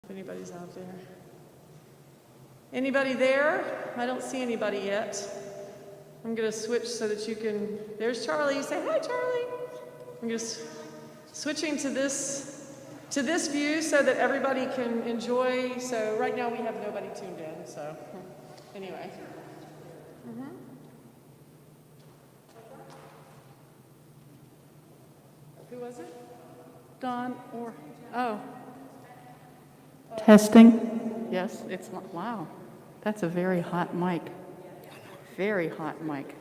If anybody's out there. Anybody there? I don't see anybody yet. I'm going to switch so that you can. There's Charlie. Say hi, Charlie. I'm just switching to this view so that everybody can enjoy. So right now we have nobody tuned in. So anyway. Who was it? Don or, oh. Testing. Yes, wow. That's a very hot mic. Very hot mic.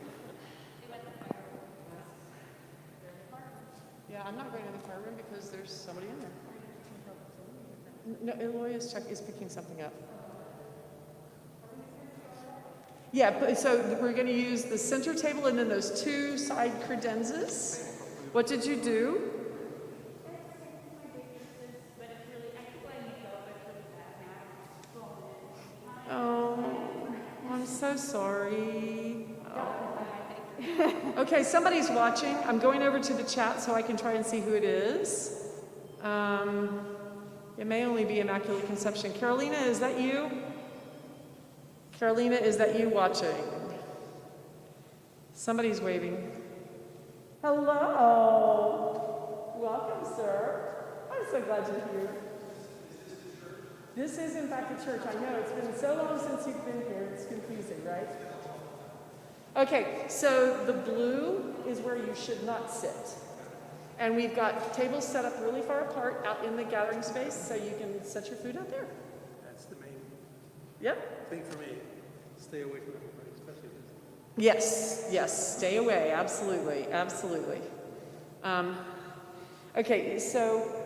Yeah, I'm not going to the car room because there's somebody in there. No, Eloy is picking something up. Yeah, so we're going to use the center table and then those two side credenzas. What did you do? Oh, I'm so sorry. Oh. Okay, somebody's watching. I'm going over to the chat so I can try and see who it is. It may only be Immaculate Conception. Carolina, is that you? Carolina, is that you watching? Somebody's waving. Hello. Welcome, sir. I'm so glad you're here. This is, in fact, a church. I know it's been so long since you've been here. It's confusing, right? Okay, so the blue is where you should not sit. And we've got tables set up really far apart out in the gathering space so you can set your food out there. That's the main Yep. thing for me. Stay away from everybody, especially this. Yes, stay away. Absolutely. Okay, so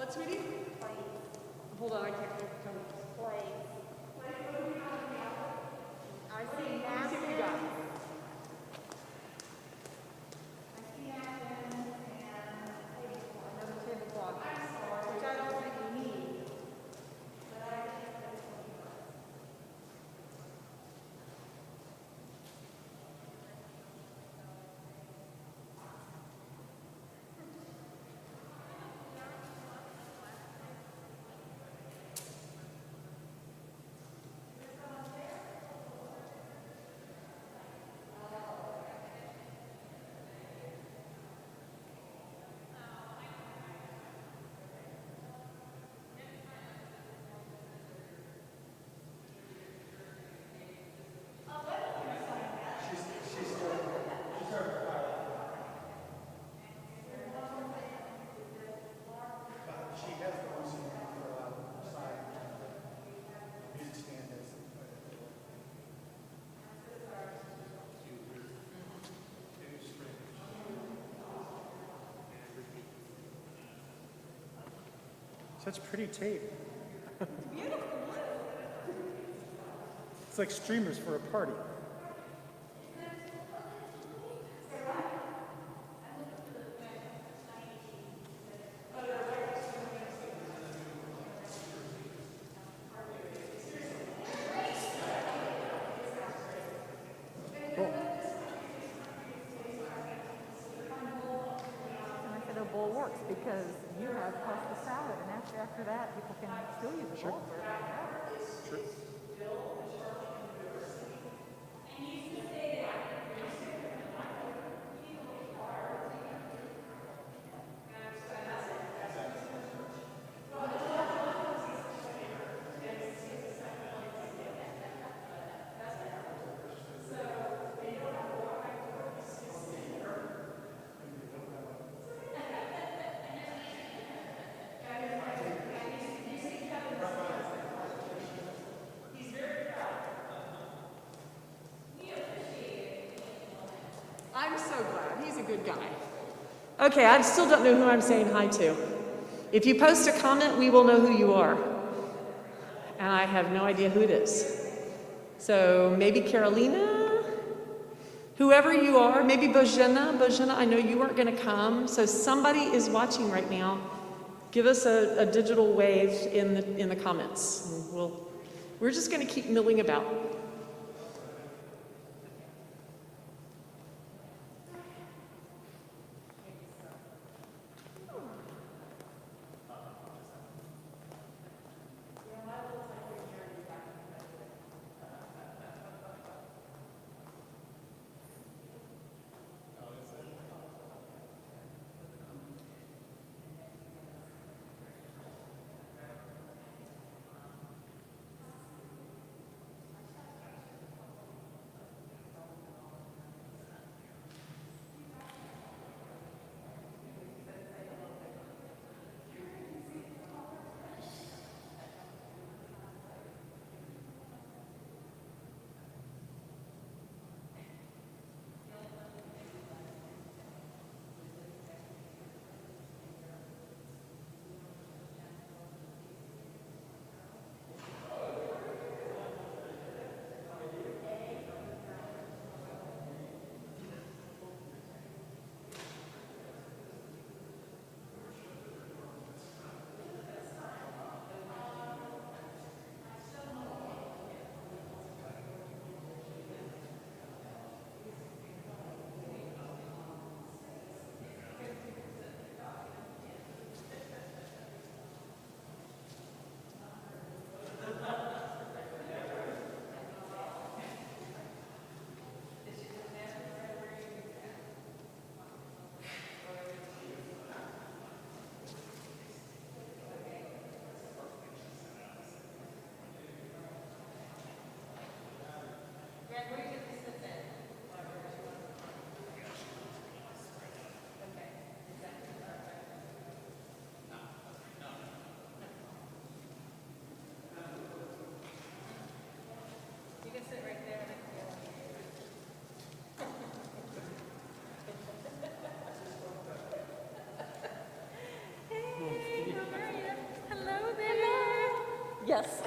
What, sweetie? Hold on, I can't come. I see Let me see napkins. what you got. Another tablecloth, which I don't think we need. She has the one seat for side music stand as such pretty tape. It's like streamers for a party. And I said, a bowl works because you have pasta salad, and after that, people can still use a bowl for it. True. I'm so glad. He's a good guy. Okay, I still don't know who I'm saying hi to. If you post a comment, we will know who you are. And I have no idea who it is. So maybe Carolina? Whoever you are, maybe Bojana. Bojana, I know you weren't going to come. So somebody is watching right now. Give us a digital wave in the comments. And we're just going to keep milling about. Yes.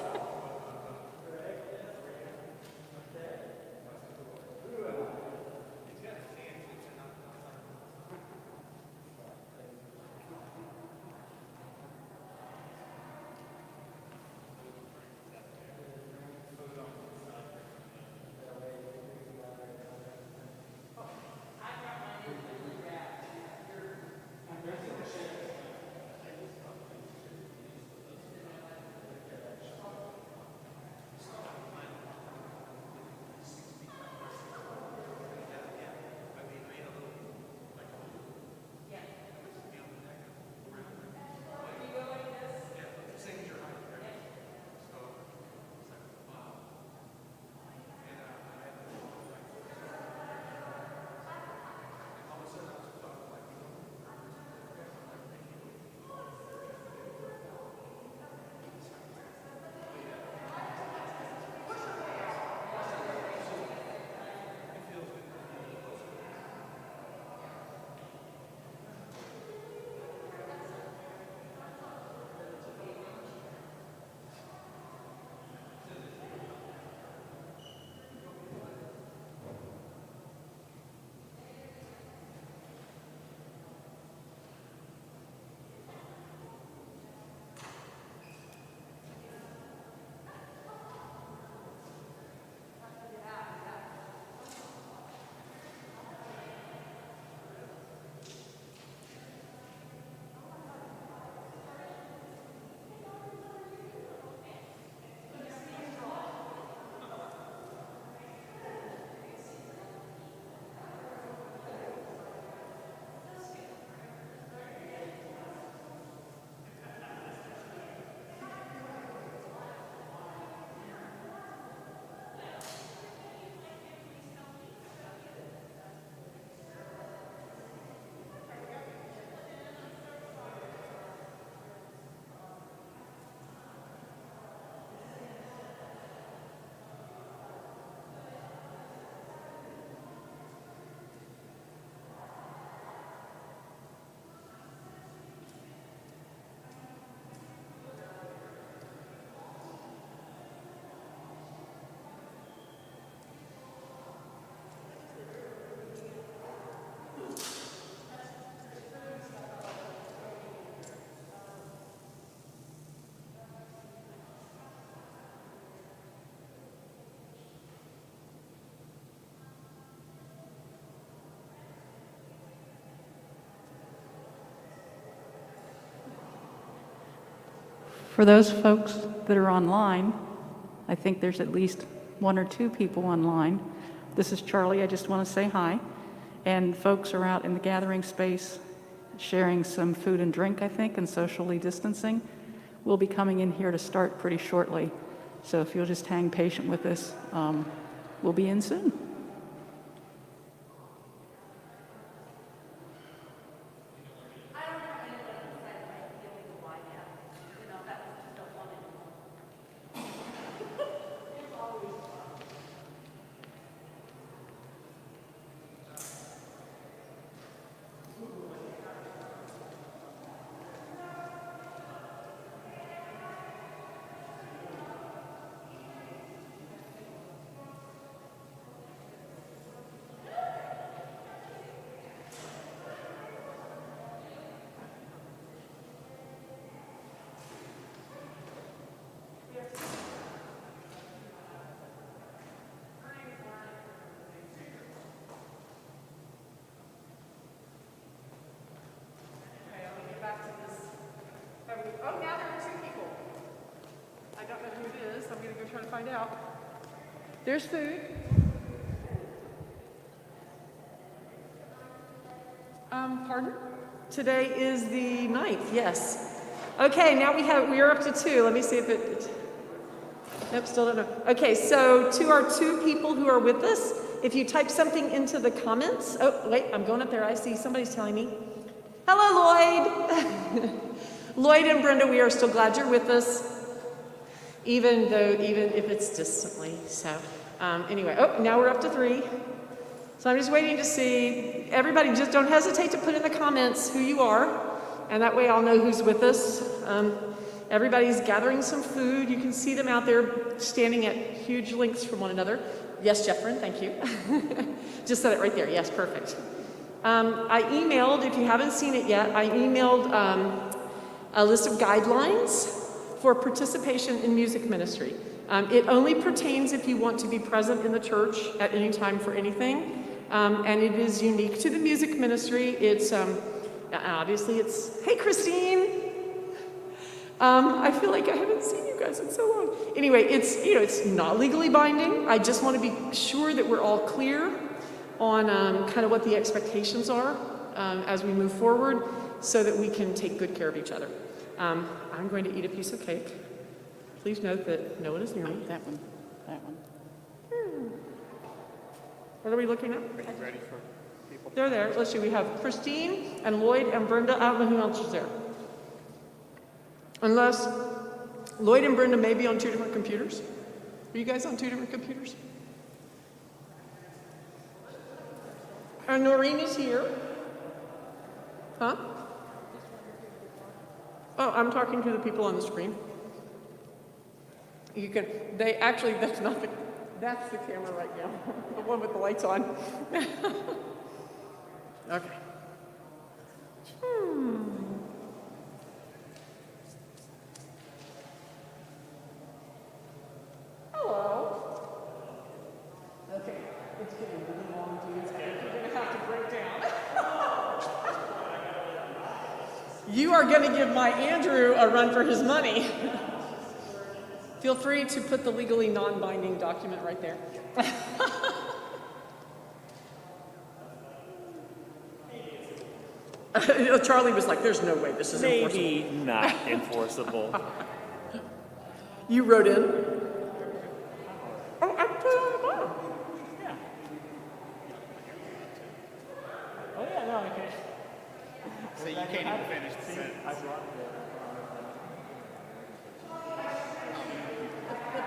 For those folks that are online, I think there's at least 1 or 2 people online. This is Charlie. I just want to say hi. And folks are out in the gathering space sharing some food and drink, I think, and socially distancing. We'll be coming in here to start pretty shortly. So if you'll just hang patient with us, we'll be in soon. Oh, now there are 2 people. I don't know who it is. I'm going to go try to find out. There's food. Pardon? Today is the 9th, yes. Okay, now we are up to 2. Let me see if it, nope, still don't know. Okay, so to our 2 people who are with us, if you type something into the comments, oh, wait, I'm going up there. I see somebody's telling me. Hello, Lloyd. Lloyd and Brenda, we are still glad you're with us, even if it's distantly. So anyway, oh, now we're up to 3. So I'm just waiting to see. Everybody, just don't hesitate to put in the comments who you are, and that way I'll know who's with us. Everybody's gathering some food. You can see them out there standing at huge lengths from one another. Yes, Jeffrin, thank you. Just said it right there. Yes, perfect. I emailed, if you haven't seen it yet, I emailed a list of guidelines for participation in music ministry. It only pertains if you want to be present in the church at any time for anything. And it is unique to the music ministry. It's, obviously it's, hey Christine! I feel like I haven't seen you guys in so long. Anyway, it's, you know, it's not legally binding. I just want to be sure that we're all clear on kind of what the expectations are as we move forward so that we can take good care of each other. I'm going to eat a piece of cake. Please note that no one is near me. That one, that one. What are we looking at? Ready for people? They're there. Let's see, we have Christine and Lloyd and Brenda. I don't know who else is there. Unless Lloyd and Brenda may be on 2 different computers. Are you guys on 2 different computers? And Noreen is here. Huh? Oh, I'm talking to the people on the screen. You can, they actually, that's the camera right now. The one with the lights on. Okay. Hello. Okay, it's getting really long, dudes. I think you're going to have to break down. You are going to give my Andrew a run for his money. Feel free to put the legally non-binding document right there. Charlie was like, there's no way this is enforceable. Maybe not enforceable. You wrote in? Oh, I put it on the bottom. Yeah. Oh, yeah, no, okay. So you can't even finish the sentence. The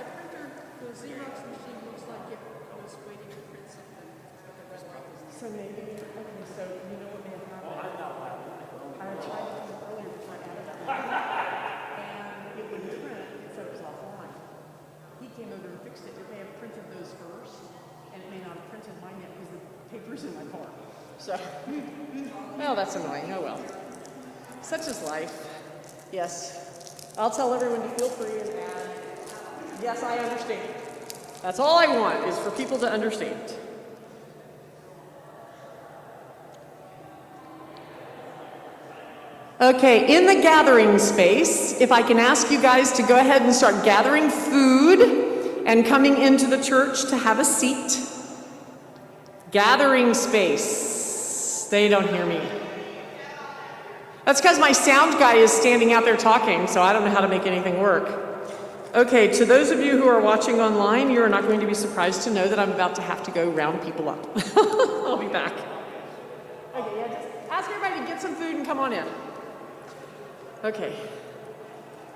printer, the Xerox machine looks like it was waiting to print something. So maybe, okay, so you know what may have happened? I tried to do it earlier before I added that. And it wouldn't print, it said it was offline. He came over and fixed it. It may have printed those first, and it may not have printed mine yet because the paper's in my car. So, well, that's annoying. Oh well. Such is life. Yes. I'll tell everyone to feel free and add. Yes, I understand. That's all I want is for people to understand. Okay, in the gathering space, if I can ask you guys to go ahead and start gathering food and coming into the church to have a seat. Gathering space. They don't hear me. That's because my sound guy is standing out there talking, so I don't know how to make anything work. Okay, to those of you who are watching online, you are not going to be surprised to know that I'm about to have to go round people up. I'll be back. Okay, yeah, just ask everybody to get some food and come on in. Okay,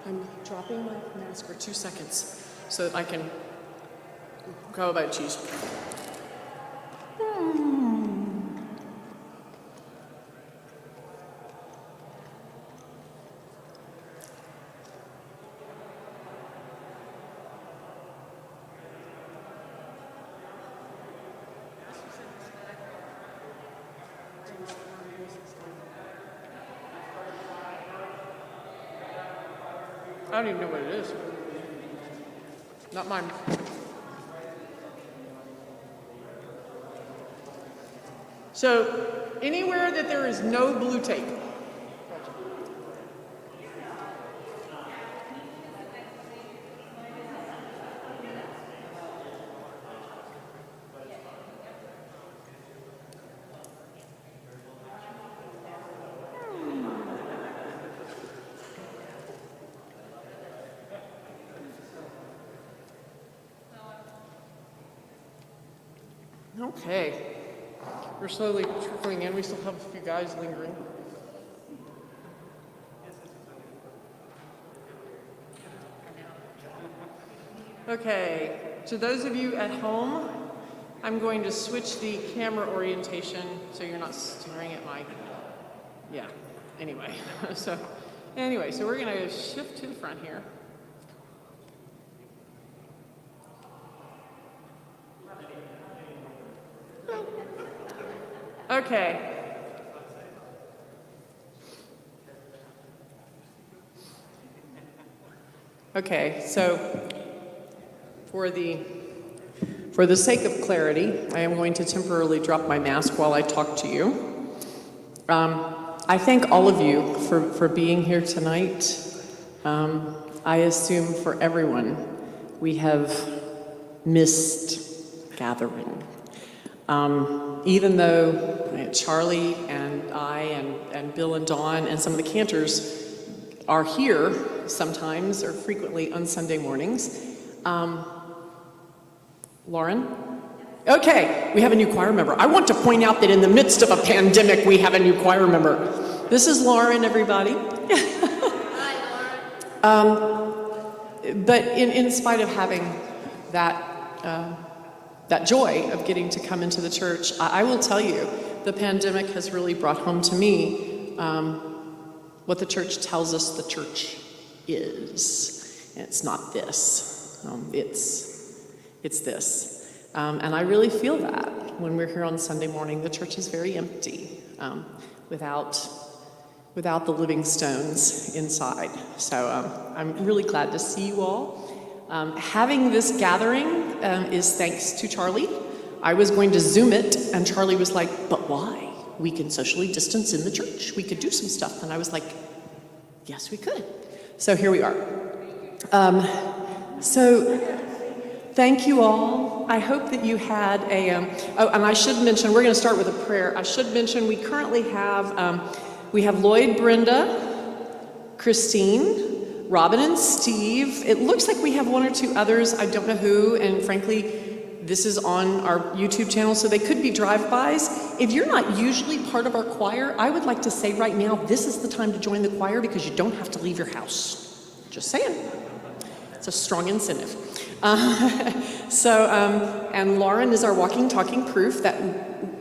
I'm dropping my mask for 2 seconds so that I can go about cheese. I don't even know what it is. Not mine. So, anywhere that there is no blue tape. Okay, we're slowly trickling in. We still have a few guys lingering. Okay, to those of you at home, I'm going to switch the camera orientation so you're not staring at my, yeah, anyway. So Anyway, so we're going to shift to the front here. Okay. Okay, so for the sake of clarity, I am going to temporarily drop my mask while I talk to you. I thank all of you for being here tonight. I assume for everyone, we have missed gathering. Even though Charlie and I and Bill and Dawn and some of the cantors are here sometimes or frequently on Sunday mornings. Lauren? Okay, we have a new choir member. I want to point out that in the midst of a pandemic, we have a new choir member. This is Lauren, everybody. Hi, Lauren. But in spite of having that joy of getting to come into the church, I will tell you, the pandemic has really brought home to me what the church tells us the church is. And it's not this. It's this. And I really feel that when we're here on Sunday morning. The church is very empty without the living stones inside. So I'm really glad to see you all. Having this gathering is thanks to Charlie. I was going to Zoom it, and Charlie was like, but why? We can socially distance in the church. We could do some stuff. And I was like, yes, we could. So here we are. So thank you all. I hope that you had and I should mention, we're going to start with a prayer. I should mention we currently have, we have Lloyd, Brenda, Christine, Robin and Steve. It looks like we have one or two others. I don't know who, and frankly, this is on our YouTube channel, so they could be drive-bys. If you're not usually part of our choir, I would like to say right now, this is the time to join the choir because you don't have to leave your house. Just saying. It's a strong incentive. And Lauren is our walking, talking proof that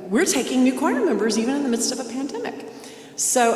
we're taking new choir members even in the midst of a pandemic. So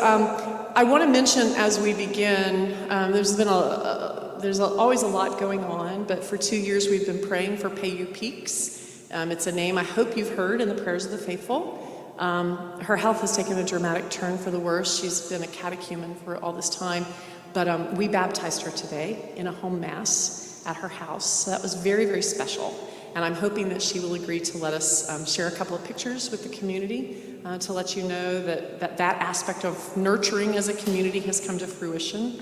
I want to mention as we begin, there's always a lot going on, but for 2 years we've been praying for Payu Peaks. It's a name I hope you've heard in the prayers of the faithful. Her health has taken a dramatic turn for the worse. She's been a catechumen for all this time, but we baptized her today in a home mass at her house. So that was very, very special. And I'm hoping that she will agree to let us share a couple of pictures with the community to let you know that aspect of nurturing as a community has come to fruition.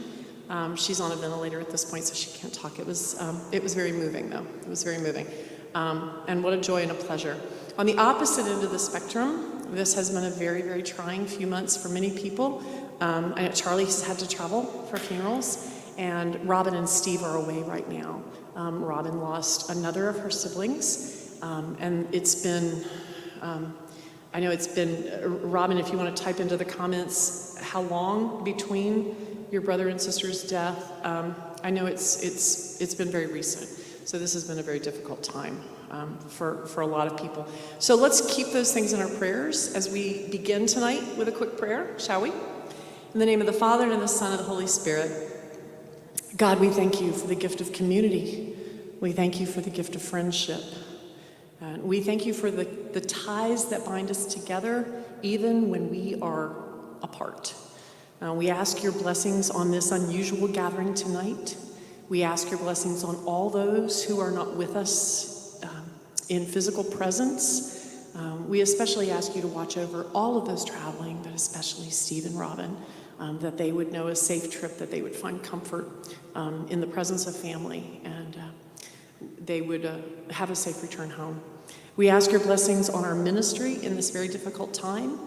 She's on a ventilator at this point, so she can't talk. It was very moving, though. It was very moving. And what a joy and a pleasure. On the opposite end of the spectrum, this has been a very, very trying few months for many people. I know Charlie's had to travel for funerals, and Robin and Steve are away right now. Robin lost another of her siblings, and it's been, I know it's been, Robin, if you want to type into the comments how long between your brother and sister's death, I know it's been very recent. So this has been a very difficult time for a lot of people. So let's keep those things in our prayers as we begin tonight with a quick prayer, shall we? In the name of the Father, and of the Son, and of the Holy Spirit. God, we thank you for the gift of community. We thank you for the gift of friendship. And we thank you for the ties that bind us together, even when we are apart. We ask your blessings on this unusual gathering tonight. We ask your blessings on all those who are not with us in physical presence. We especially ask you to watch over all of those traveling, but especially Steve and Robin, that they would know a safe trip, that they would find comfort in the presence of family, and they would have a safe return home. We ask your blessings on our ministry in this very difficult time.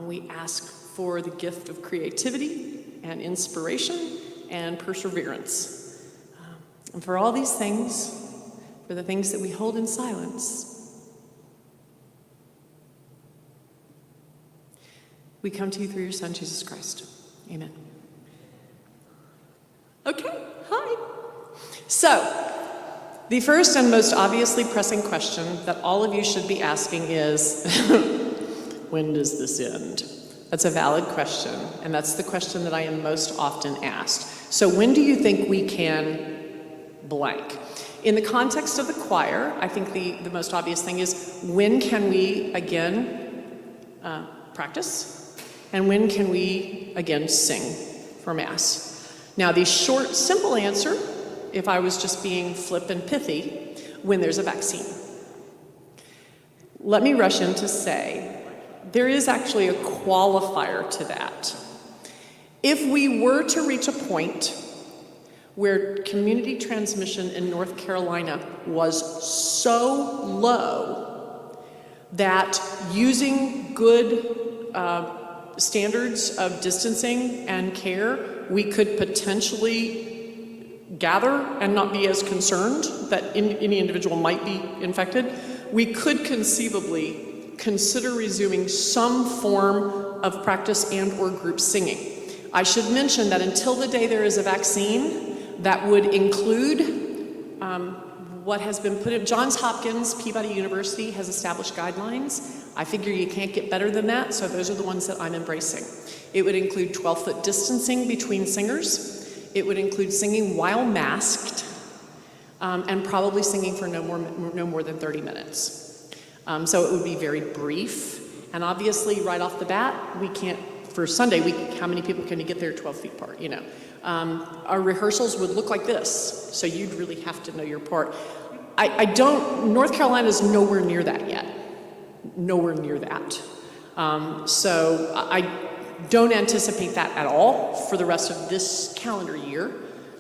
We ask for the gift of creativity and inspiration and perseverance. And for all these things, for the things that we hold in silence, we come to you through your Son, Jesus Christ. Amen. Okay, hi. So, the first and most obviously pressing question that all of you should be asking is, when does this end? That's a valid question, and that's the question that I am most often asked. So when do you think we can blank? In the context of the choir, I think the most obvious thing is, when can we again practice? And when can we again sing for Mass? Now, the short, simple answer, if I was just being flip and pithy, when there's a vaccine. Let me rush in to say, there is actually a qualifier to that. If we were to reach a point where community transmission in North Carolina was so low that using good standards of distancing and care, we could potentially gather and not be as concerned that any individual might be infected, we could conceivably consider resuming some form of practice and or group singing. I should mention that until the day there is a vaccine, that would include what has been put in. Johns Hopkins, Peabody University has established guidelines. I figure you can't get better than that, so those are the ones that I'm embracing. It would include 12-foot distancing between singers. It would include singing while masked, and probably singing for no more than 30 minutes. So it would be very brief, and obviously right off the bat, we can't, for Sunday, how many people can you get there 12 feet apart, you know? Our rehearsals would look like this, so you'd really have to know your part. North Carolina's nowhere near that yet. Nowhere near that. So I don't anticipate that at all for the rest of this calendar year,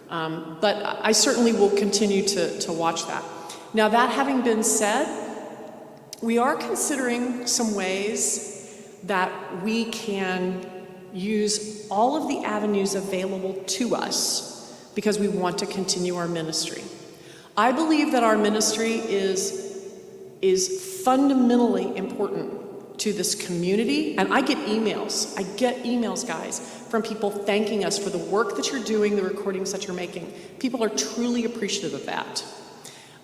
but I certainly will continue to watch that. Now, that having been said, we are considering some ways that we can use all of the avenues available to us because we want to continue our ministry. I believe that our ministry is fundamentally important to this community, and I get emails, guys, from people thanking us for the work that you're doing, the recordings that you're making. People are truly appreciative of that.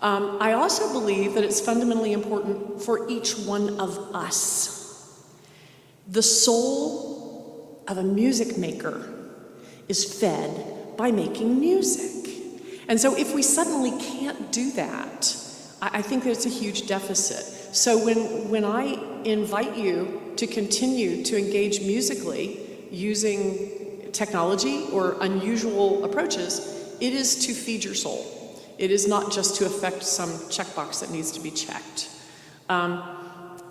I also believe that it's fundamentally important for each one of us. The soul of a music maker is fed by making music. And so if we suddenly can't do that, I think that it's a huge deficit. So when I invite you to continue to engage musically using technology or unusual approaches, it is to feed your soul. It is not just to affect some checkbox that needs to be checked.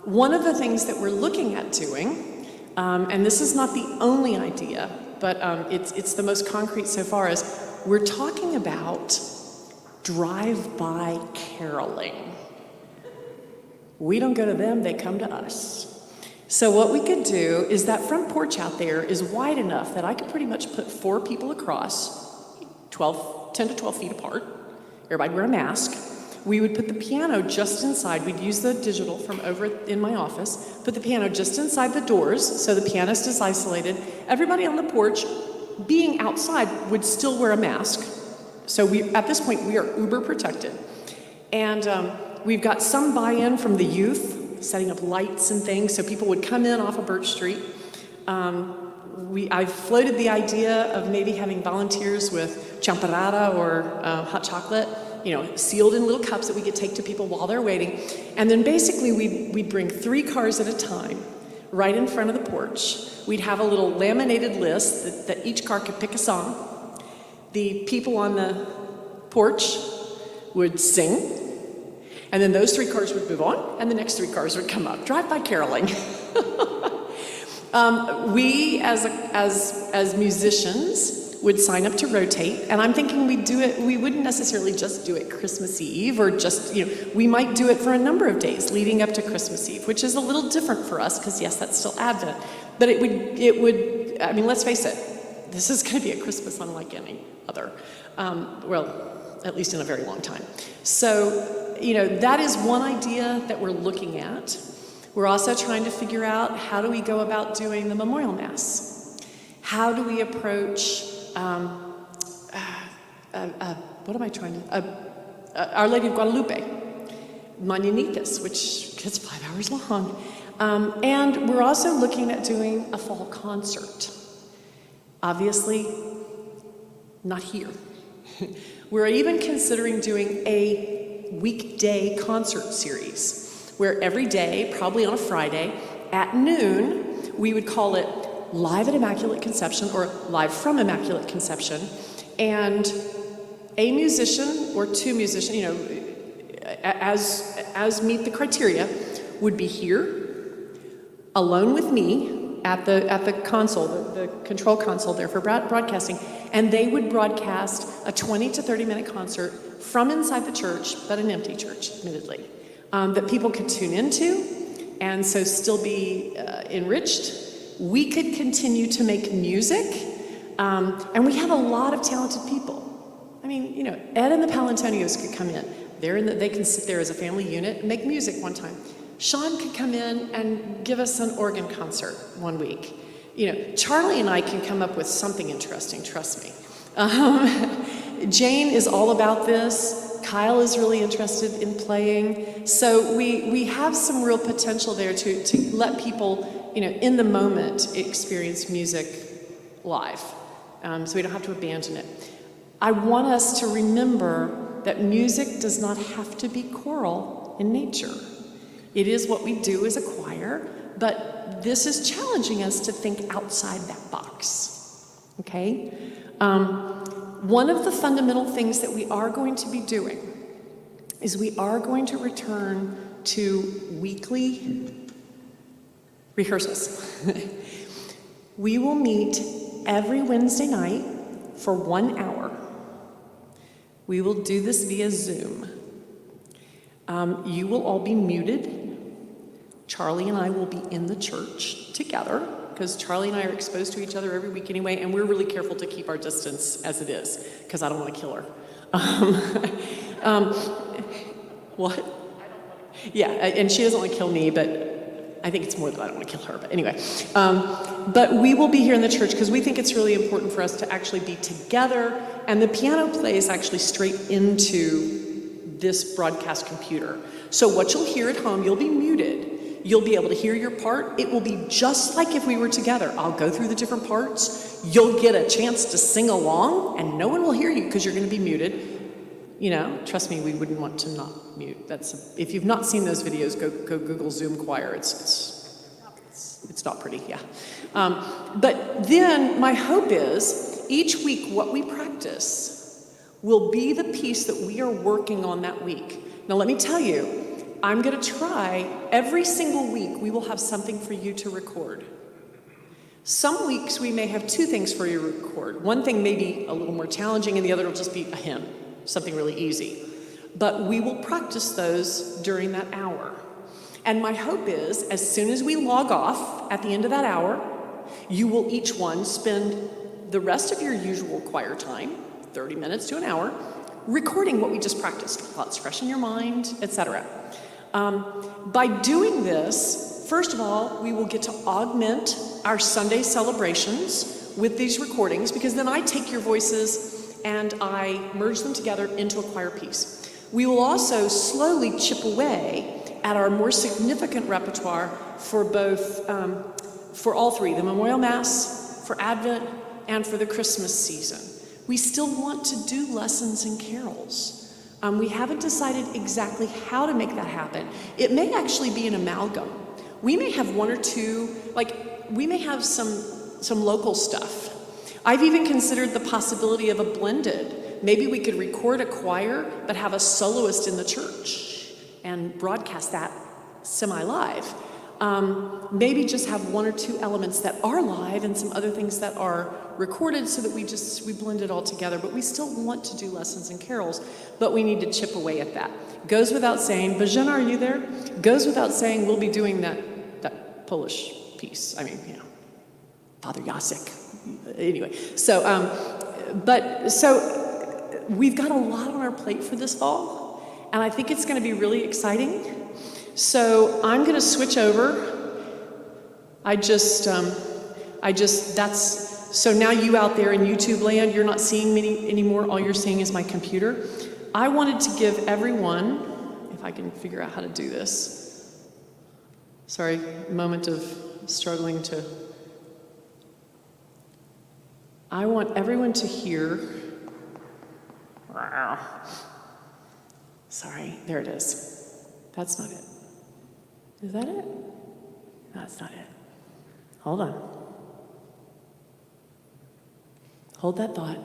One of the things that we're looking at doing, and this is not the only idea, but it's the most concrete so far, is we're talking about drive-by caroling. We don't go to them, they come to us. So what we could do is that front porch out there is wide enough that I could pretty much put 4 people across, 10 to 12 feet apart. Everybody wear a mask. We would put the piano just inside. We'd use the digital from over in my office, put the piano just inside the doors so the pianist is isolated. Everybody on the porch, being outside, would still wear a mask. So at this point, we are uber protected. And we've got some buy-in from the youth, setting up lights and things so people would come in off of Birch Street. I've floated the idea of maybe having volunteers with champorada or hot chocolate, sealed in little cups that we could take to people while they're waiting. And then basically we'd bring 3 cars at a time right in front of the porch. We'd have a little laminated list that each car could pick a song. The people on the porch would sing, and then those 3 cars would move on, and the next 3 cars would come up. Drive-by caroling. We, as musicians, would sign up to rotate, and I'm thinking we wouldn't necessarily just do it Christmas Eve, or just, we might do it for a number of days leading up to Christmas Eve, which is a little different for us, because yes, that's still Advent, but it would, I mean, let's face it, this is going to be a Christmas unlike any other, well, at least in a very long time. So, that is one idea that we're looking at. We're also trying to figure out, how do we go about doing the Memorial Mass? How do we approach, Our Lady of Guadalupe, Mañanitas, which gets 5 hours long. And we're also looking at doing a fall concert. Obviously, not here. We're even considering doing a weekday concert series where every day, probably on a Friday, at noon, we would call it Live at Immaculate Conception or Live from Immaculate Conception. And a musician or two musicians, you know, as meet the criteria, would be here, alone with me at the console, the control console there for broadcasting, and they would broadcast a 20 to 30 minute concert from inside the church, but an empty church, admittedly, that people could tune into and so still be enriched. We could continue to make music, and we have a lot of talented people. I mean, you know, Ed and the Palantonios could come in. They can sit there as a family unit and make music one time. Sean could come in and give us an organ concert one week. You know, Charlie and I can come up with something interesting, trust me. Jane is all about this. Kyle is really interested in playing. So we have some real potential there to let people, you know, in the moment experience music live. So we don't have to abandon it. I want us to remember that music does not have to be choral in nature. It is what we do as a choir, but this is challenging us to think outside that box, okay? One of the fundamental things that we are going to be doing is we are going to return to weekly rehearsals. We will meet every Wednesday night for 1 hour. We will do this via Zoom. You will all be muted. Charlie and I will be in the church together because Charlie and I are exposed to each other every week anyway, and we're really careful to keep our distance as it is because I don't want to kill her. What? Yeah, and she doesn't want to kill me, but I think it's more that I don't want to kill her. But anyway, but we will be here in the church because we think it's really important for us to actually be together, and the piano plays actually straight into this broadcast computer. So what you'll hear at home, you'll be muted. You'll be able to hear your part. It will be just like if we were together. I'll go through the different parts. You'll get a chance to sing along, and no one will hear you because you're going to be muted. You know, trust me, we wouldn't want to not mute. If you've not seen those videos, go Google Zoom Choir. It's not pretty, yeah. But then my hope is each week what we practice will be the piece that we are working on that week. Now let me tell you, I'm going to try every single week we will have something for you to record. Some weeks we may have two things for you to record. One thing may be a little more challenging and the other will just be a hymn, something really easy. But we will practice those during that hour. And my hope is as soon as we log off at the end of that hour, you will each one spend the rest of your usual choir time, 30 minutes to an hour, recording what we just practiced while it's fresh in your mind, etc. By doing this, first of all, we will get to augment our Sunday celebrations with these recordings because then I take your voices and I merge them together into a choir piece. We will also slowly chip away at our more significant repertoire for both, for all three, the Memorial Mass, for Advent, and for the Christmas season. We still want to do lessons and carols. We haven't decided exactly how to make that happen. It may actually be an amalgam. We may have one or two, we may have some local stuff. I've even considered the possibility of a blended. Maybe we could record a choir, but have a soloist in the church and broadcast that semi-live. Maybe just have one or two elements that are live and some other things that are recorded so that we blend it all together. But we still want to do lessons and carols, but we need to chip away at that. Goes without saying, Bożena, are you there? Goes without saying we'll be doing that Polish piece. I mean, you know, Father Jacek. Anyway, so we've got a lot on our plate for this fall, and I think it's going to be really exciting. So I'm going to switch over. So now you out there in YouTube land, you're not seeing me anymore. All you're seeing is my computer. I wanted to give everyone, if I can figure out how to do this, Sorry, moment of struggling to. I want everyone to hear. Sorry, there it is. That's not it. Is that it? No, that's not it. Hold on. Hold that thought.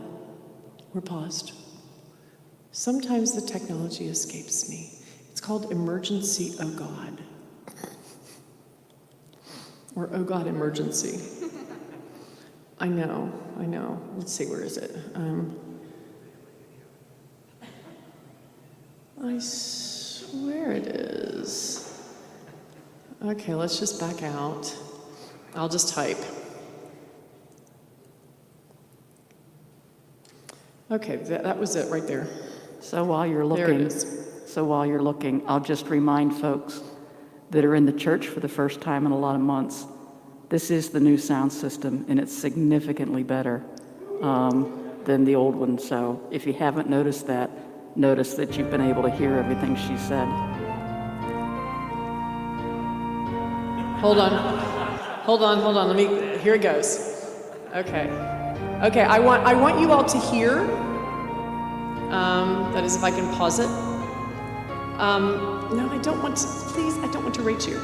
We're paused. Sometimes the technology escapes me. It's called emergency, oh God. Or oh God, emergency. I know. Let's see, where is it? I swear it is. Okay, let's just back out. I'll just type. Okay, that was it right there. So while you're There it looking, is. I'll just remind folks that are in the church for the first time in a lot of months, this is the new sound system, and it's significantly better than the old one. So if you haven't noticed that, notice that you've been able to hear everything she said. Hold on. Here it goes. Okay, I want you all to hear. That is, if I can pause it. No, I don't want to, please, I don't want to rate you.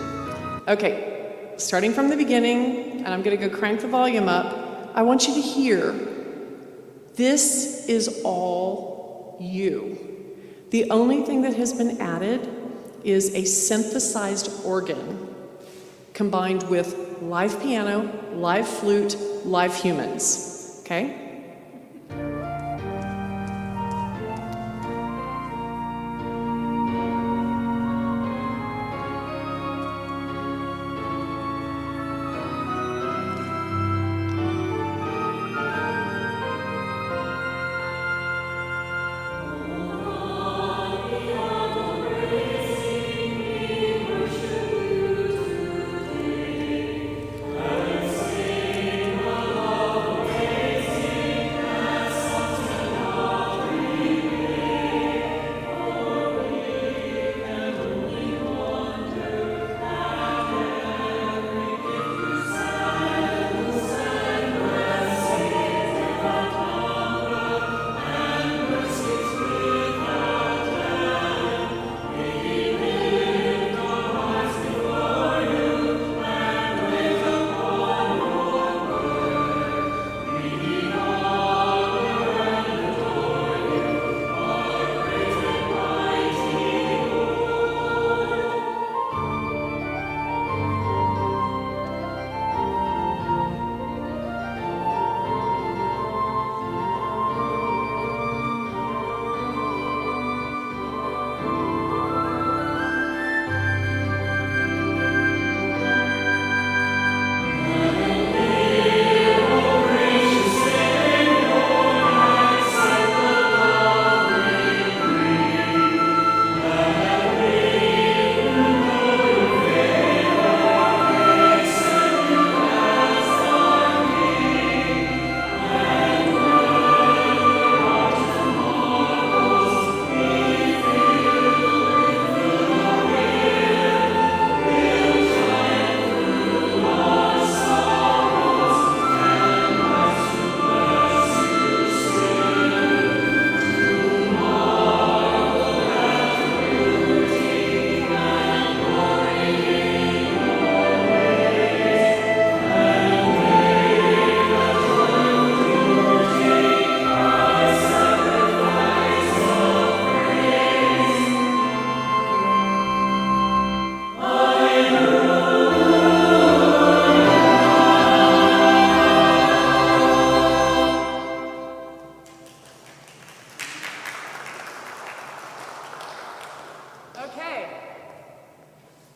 Okay, starting from the beginning, and I'm gonna go crank the volume up. I want you to hear, this is all you. The only thing that has been added is a synthesized organ combined with live piano, live flute, live humans, okay?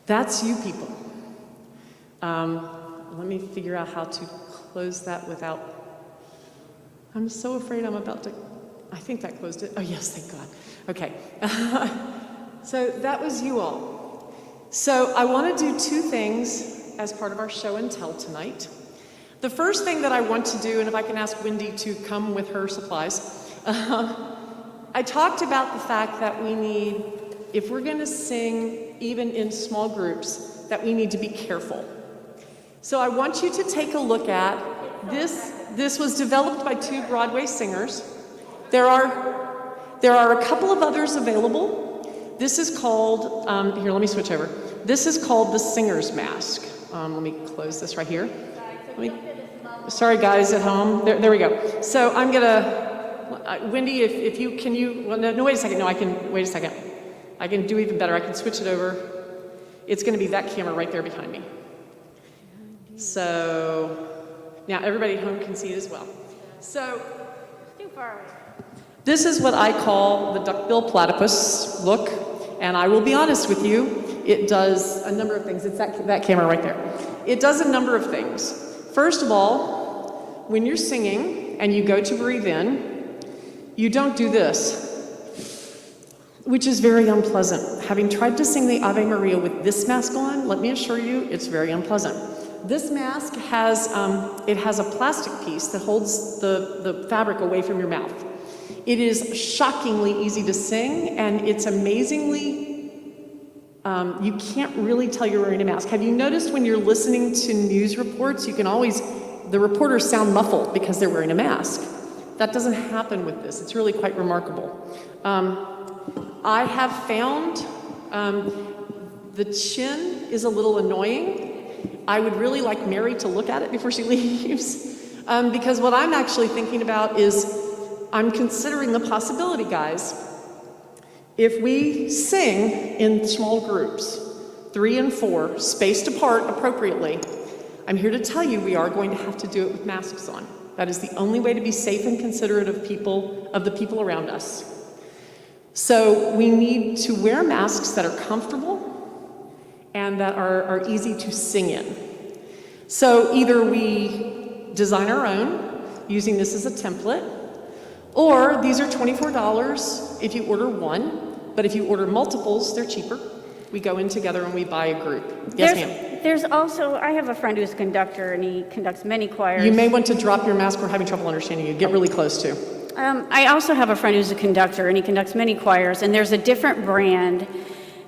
That's you people. Let me figure out how to close that without, I'm so afraid I'm about to, I think that closed it. Oh yes, thank God. Okay. So that was you all. So I want to do two things as part of our show and tell tonight. The first thing that I want to do, and if I can ask Wendy to come with her supplies, I talked about the fact that we need, if we're going to sing even in small groups, that we need to be careful. So I want you to take a look at this. This was developed by 2 Broadway singers. There are a couple of others available. This is called, here, let me switch over. This is called the singer's mask. Let me close this right here. Sorry guys at home, there we go. So I'm gonna, Wendy, if you, can you, well, no, wait a second, no, I can, wait a second. I can do even better, I can switch it over. It's gonna be that camera right there behind me. So, now everybody at home can see it as well. So, Too far away. this is what I call the duckbill platypus look, and I will be honest with you, it does a number of things. It's that camera right there. It does a number of things. First of all, when you're singing and you go to breathe in, you don't do this, which is very unpleasant. Having tried to sing the Ave Maria with this mask on, let me assure you, it's very unpleasant. This mask has, it has a plastic piece that holds the fabric away from your mouth. It is shockingly easy to sing, and it's amazingly, you can't really tell you're wearing a mask. Have you noticed when you're listening to news reports, you can always, the reporters sound muffled because they're wearing a mask. That doesn't happen with this. It's really quite remarkable. I have found the chin is a little annoying. I would really like Mary to look at it before she leaves, because what I'm actually thinking about is I'm considering the possibility, guys. If we sing in small groups, 3 and 4, spaced apart appropriately, I'm here to tell you we are going to have to do it with masks on. That is the only way to be safe and considerate of the people around us. So we need to wear masks that are comfortable and that are easy to sing in. So either we design our own, using this as a template, or these are $24 if you order one, but if you order multiples, they're cheaper. We go in together and we buy a group. Yes, ma'am? There's also, I have a friend who's a conductor, and he conducts many choirs. You may want to drop your mask. We're having trouble understanding you. Get really close to. I also have a friend who's a conductor, and he conducts many choirs, and there's a different brand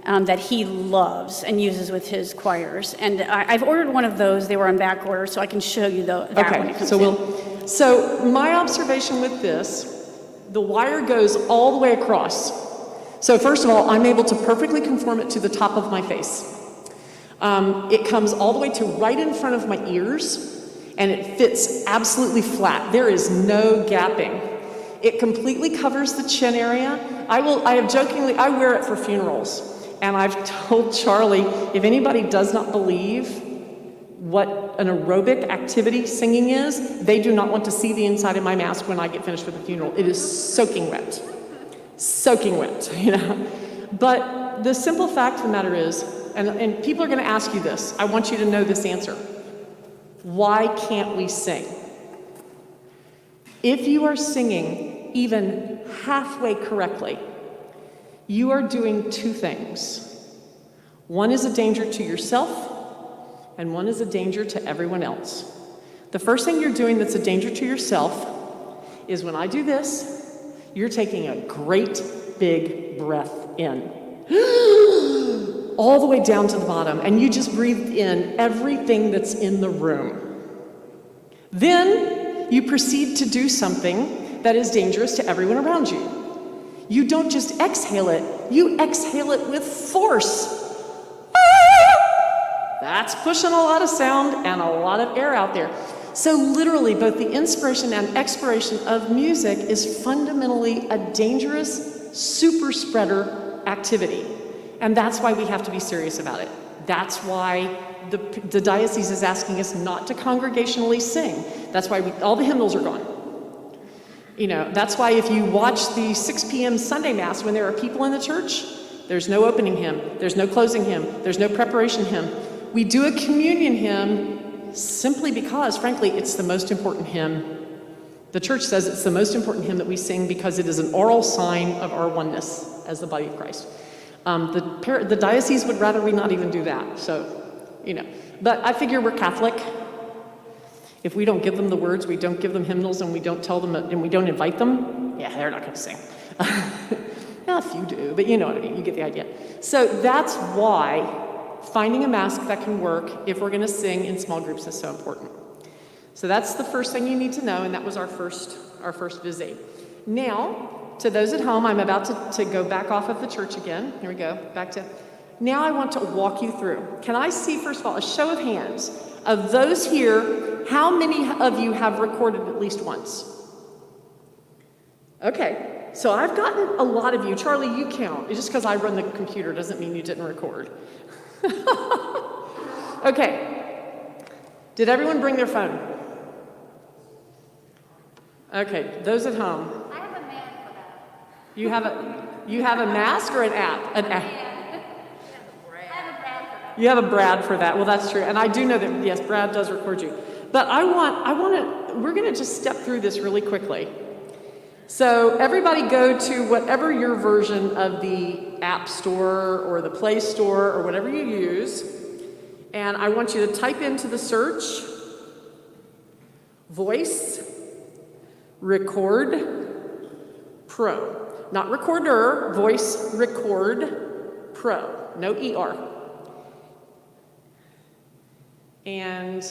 that he loves and uses with his choirs. And I've ordered one of those. They were on back order, so I can show you that when it comes in. So my observation with this, the wire goes all the way across. So first of all, I'm able to perfectly conform it to the top of my face. It comes all the way to right in front of my ears, and it fits absolutely flat. There is no gapping. It completely covers the chin area. I wear it for funerals. And I've told Charlie, if anybody does not believe what an aerobic activity singing is, they do not want to see the inside of my mask when I get finished with the funeral. It is soaking wet. Soaking wet, you know. But the simple fact of the matter is, and people are going to ask you this, I want you to know this answer. Why can't we sing? If you are singing even halfway correctly, you are doing 2 things. One is a danger to yourself, and one is a danger to everyone else. The first thing you're doing that's a danger to yourself is when I do this, you're taking a great big breath in. All the way down to the bottom, and you just breathed in everything that's in the room. Then you proceed to do something that is dangerous to everyone around you. You don't just exhale it, you exhale it with force. That's pushing a lot of sound and a lot of air out there. So literally, both the inspiration and expiration of music is fundamentally a dangerous super spreader activity. And that's why we have to be serious about it. That's why the diocese is asking us not to congregationally sing. That's why all the hymnals are gone. You know, that's why if you watch the 6 p.m. Sunday Mass when there are people in the church, there's no opening hymn, there's no closing hymn, there's no preparation hymn. We do a communion hymn simply because, frankly, it's the most important hymn. The church says it's the most important hymn that we sing because it is an oral sign of our oneness as the body of Christ. The diocese would rather we not even do that, so, you know. But I figure we're Catholic. If we don't give them the words, we don't give them hymnals, and we don't tell them, and we don't invite them, yeah, they're not going to sing. Yeah, a few do, but you know what I mean, you get the idea. So that's why, finding a mask that can work if we're going to sing in small groups is so important. So that's the first thing you need to know, and that was our first visit. Now, to those at home, I'm about to go back off of the church again. Here we go, back to. Now I want to walk you through. Can I see, first of all, a show of hands of those here, how many of you have recorded at least once? Okay, so I've gotten a lot of you. Charlie, you count. Just because I run the computer doesn't mean you didn't record. Okay, did everyone bring their phone? Okay, those at home. I have a man for that. You have a mask or an app? An app. I have a Brad for that. You have a Brad for that. Well, that's true. And I do know that, yes, Brad does record you. But we're going to just step through this really quickly. So everybody go to whatever your version of the App Store or the Play Store or whatever you use. And I want you to type into the search, voice, record, pro. Not recorder, voice, record, pro. No ER. And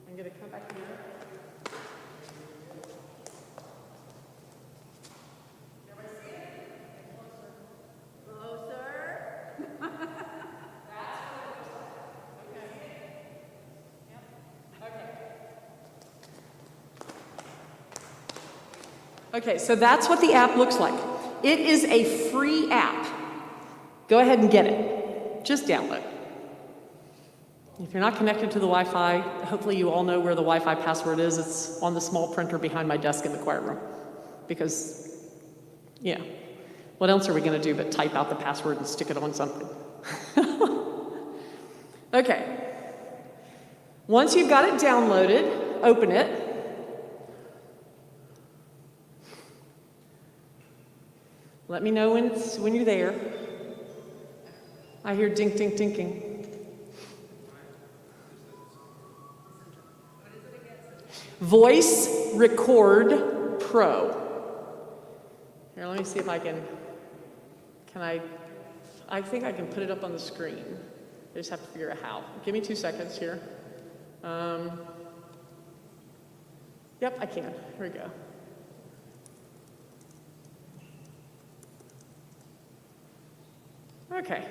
I'm going to come back here. Okay, so that's what the app looks like. It is a free app. Go ahead and get it. Just download. If you're not connected to the Wi-Fi, hopefully you all know where the Wi-Fi password is. It's on the small printer behind my desk in the choir room. Because, yeah, what else are we going to do but type out the password and stick it on something? Okay. Once you've got it downloaded, open it. Let me know when you're there. I hear dink, dink, dinking. Voice Record Pro. Here, let me see if I can I think I can put it up on the screen. I just have to figure out how. Give me 2 seconds here. Yep, I can. Here we go. Okay.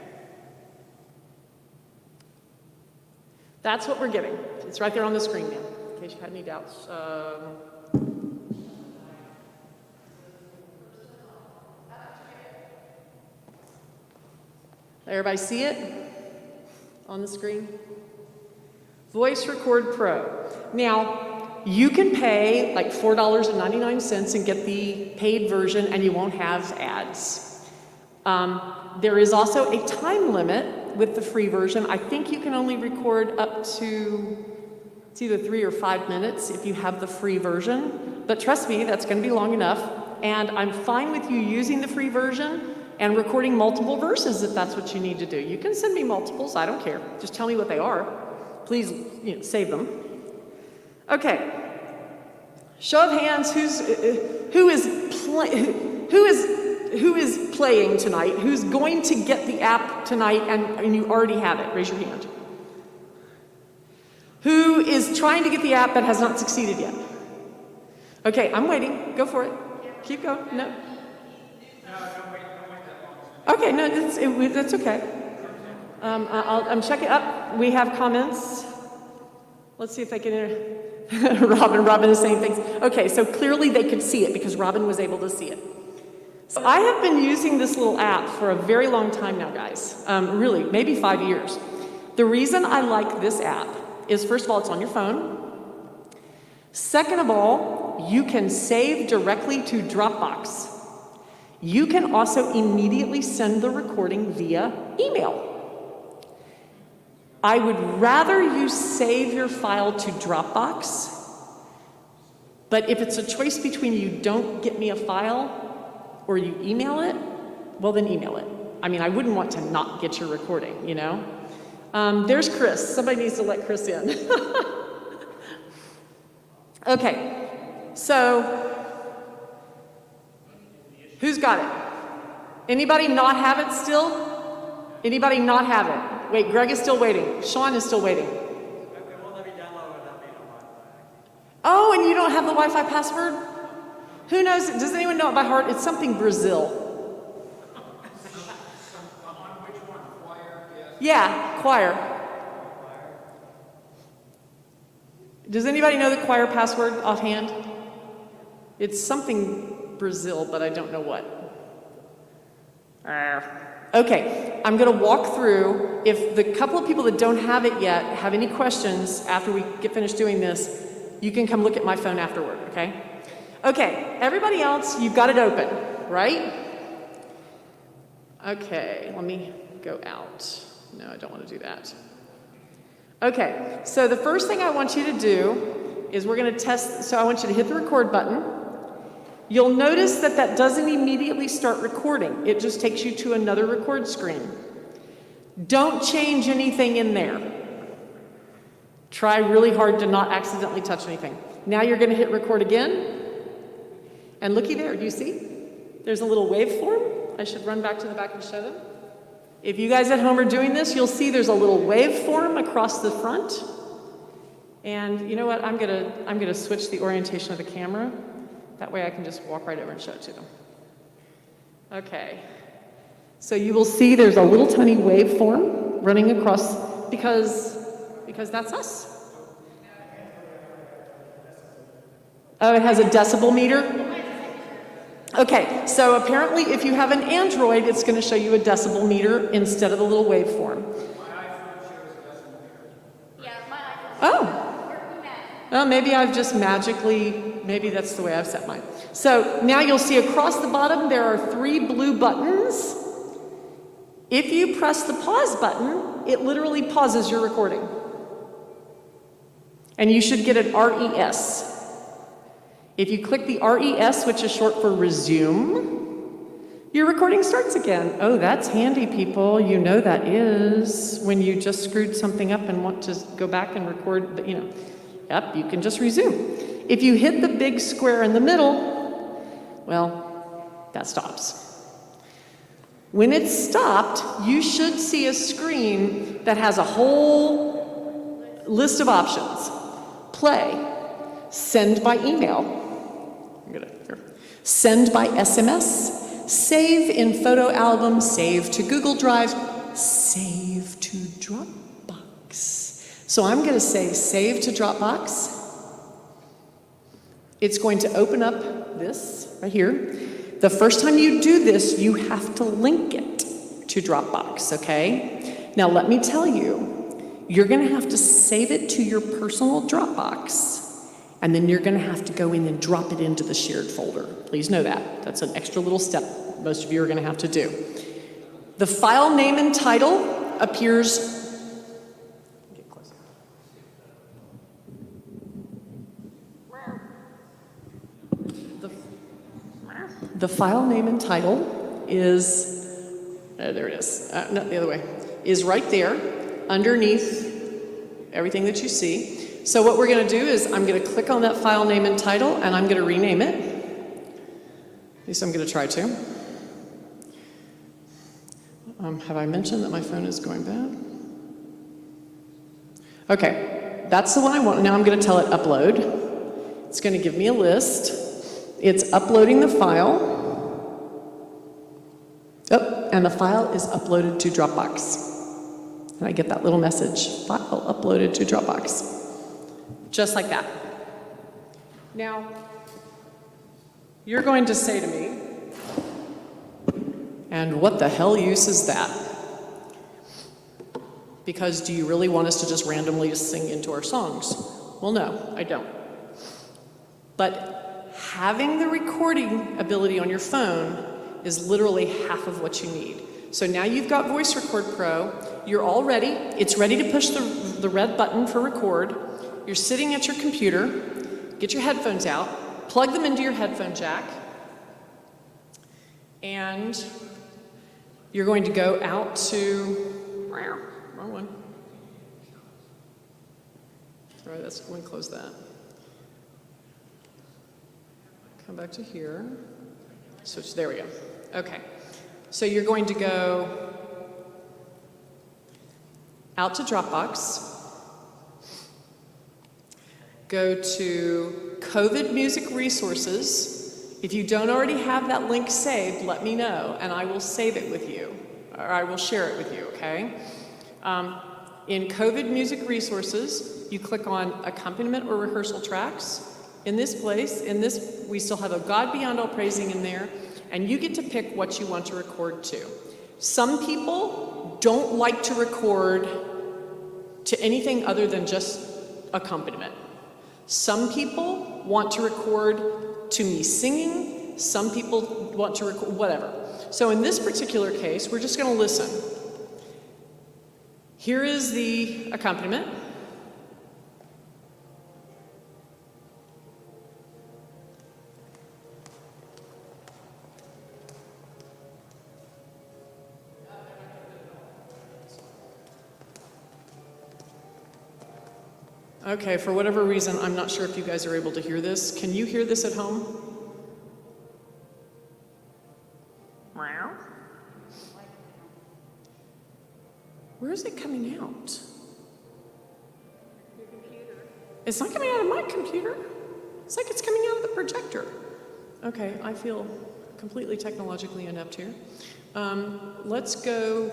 That's what we're getting. It's right there on the screen now, in case you had any doubts. Everybody see it on the screen? Voice Record Pro. Now, you can pay like $4.99 and get the paid version, and you won't have ads. There is also a time limit with the free version. I think you can only record up to, it's either 3 or 5 minutes if you have the free version. But trust me, that's going to be long enough. And I'm fine with you using the free version and recording multiple verses if that's what you need to do. You can send me multiples, I don't care. Just tell me what they are. Please, save them. Okay. Show of hands, who is playing tonight? Who's going to get the app tonight and you already have it? Raise your hand. Who is trying to get the app but has not succeeded yet? Okay, I'm waiting. Go for it. Keep going. No. Okay, no, that's okay. I'm checking up. We have comments. Let's see if they can. Robin is saying things. Okay, so clearly they could see it because Robin was able to see it. So I have been using this little app for a very long time now, guys. Really, maybe 5 years. The reason I like this app is, first of all, it's on your phone. Second of all, you can save directly to Dropbox. You can also immediately send the recording via email. I would rather you save your file to Dropbox, but if it's a choice between you don't get me a file or you email it, well then email it. I mean, I wouldn't want to not get your recording, There's Chris. Somebody needs to let Chris in. Okay, so who's got it? Anybody not have it still? Anybody not have it? Wait, Greg is still waiting. Sean is still waiting. Oh, and you don't have the Wi-Fi password? Who knows? Does anyone know it by heart? It's something Brazil. Yeah, choir. Does anybody know the choir password offhand? It's something Brazil, but I don't know what. Okay, I'm going to walk through. If the couple of people that don't have it yet have any questions after we get finished doing this, you can come look at my phone afterward, okay? Okay, everybody else, you've got it open, right? Okay, let me go out. No, I don't want to do that. Okay, so the first thing I want you to do is we're going to test, so I want you to hit the record button. You'll notice that that doesn't immediately start recording. It just takes you to another record screen. Don't change anything in there. Try really hard to not accidentally touch anything. Now you're going to hit record again. And looky there, do you see? There's a little waveform. I should run back to the back and show them. If you guys at home are doing this, you'll see there's a little waveform across the front. And you know what? I'm gonna switch the orientation of the camera. That way I can just walk right over and show it to them. Okay. So you will see there's a little tiny waveform running across because that's us. Oh, it has a decibel meter? Okay, so apparently if you have an Android, it's going to show you a decibel meter instead of the little waveform. Oh, maybe I've just maybe that's the way I've set mine. So now you'll see across the bottom there are 3 blue buttons. If you press the pause button, it literally pauses your recording. And you should get an RES. If you click the RES, which is short for resume, your recording starts again. Oh, that's handy, people. You know that is when you just screwed something up and want to go back and record, but yep, you can just resume. If you hit the big square in the middle, well, that stops. When it's stopped, you should see a screen that has a whole list of options. Play, send by email, send by SMS, save in photo album, save to Google Drive, save to Dropbox. So I'm going to say save to Dropbox. It's going to open up this right here. The first time you do this, you have to link it to Dropbox, okay? Now let me tell you, you're going to have to save it to your personal Dropbox. And then you're going to have to go in and drop it into the shared folder. Please know that. That's an extra little step most of you are going to have to do. The file name and title appears. Get closer. The file name and title is, there it is. No, the other way. Is right there underneath everything that you see. So what we're going to do is I'm going to click on that file name and title, and I'm going to rename it. At least I'm going to try to. Have I mentioned that my phone is going bad? Okay, that's the one I want. Now I'm going to tell it upload. It's going to give me a list. It's uploading the file. Oh, and the file is uploaded to Dropbox. And I get that little message, file uploaded to Dropbox. Just like that. Now, you're going to say to me, and what the hell use is that? Because do you really want us to just randomly sing into our songs? Well, no, I don't. But having the recording ability on your phone is literally half of what you need. So now you've got Voice Record Pro, you're all ready, it's ready to push the red button for record. You're sitting at your computer, get your headphones out, plug them into your headphone jack, and you're going to go out to, wrong one. Sorry, that's going to close that. Come back to here. Switch, there we go. Okay. So you're going to go out to Dropbox, go to COVID Music Resources. If you don't already have that link saved, let me know, and I will save it with you, or I will share it with you, okay? In COVID Music Resources, you click on accompaniment or rehearsal tracks. In this place, we still have a God Beyond All Praising in there, and you get to pick what you want to record to. Some people don't like to record to anything other than just accompaniment. Some people want to record to me singing. Some people want to record whatever. So in this particular case, we're just going to listen. Here is the accompaniment. Okay, for whatever reason, I'm not sure if you guys are able to hear this. Can you hear this at home? Where is it coming out? Your computer. It's not coming out of my computer. It's like it's coming out of the projector. Okay, I feel completely technologically inept here. Let's go.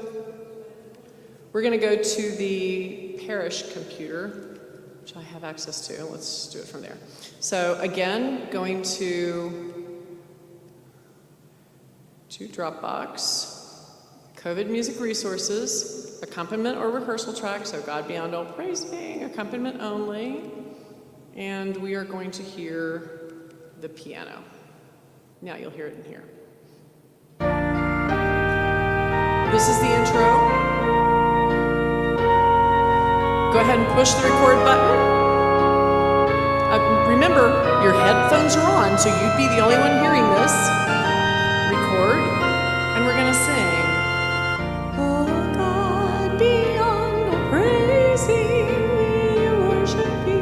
We're going to go to the parish computer, which I have access to. Let's do it from there. So again, going to Dropbox, COVID Music Resources, accompaniment or rehearsal track, so God Beyond All Praising, accompaniment only, and we are going to hear the piano. Now you'll hear it in here. This is the intro. Go ahead and push the record button. Remember, your headphones are on, so you'd be the only one hearing this. Record, and we're gonna sing. Oh God, beyond all praising, we worship you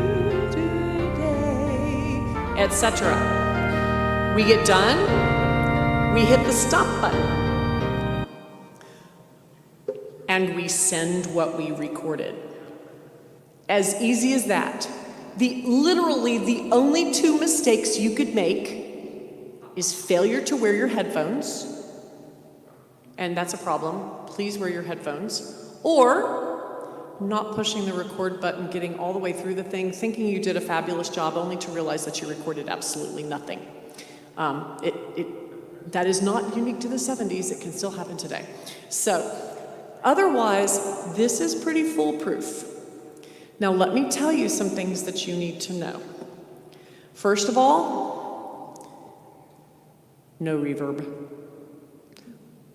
today, etc. We get done, we hit the stop button, and we send what we recorded. As easy as that. Literally the only two mistakes you could make is failure to wear your headphones, and that's a problem. Please wear your headphones. Or not pushing the record button, getting all the way through the thing, thinking you did a fabulous job, only to realize that you recorded absolutely nothing. That is not unique to the 70s. It can still happen today. So, otherwise, this is pretty foolproof. Now, let me tell you some things that you need to know. First of all, no reverb.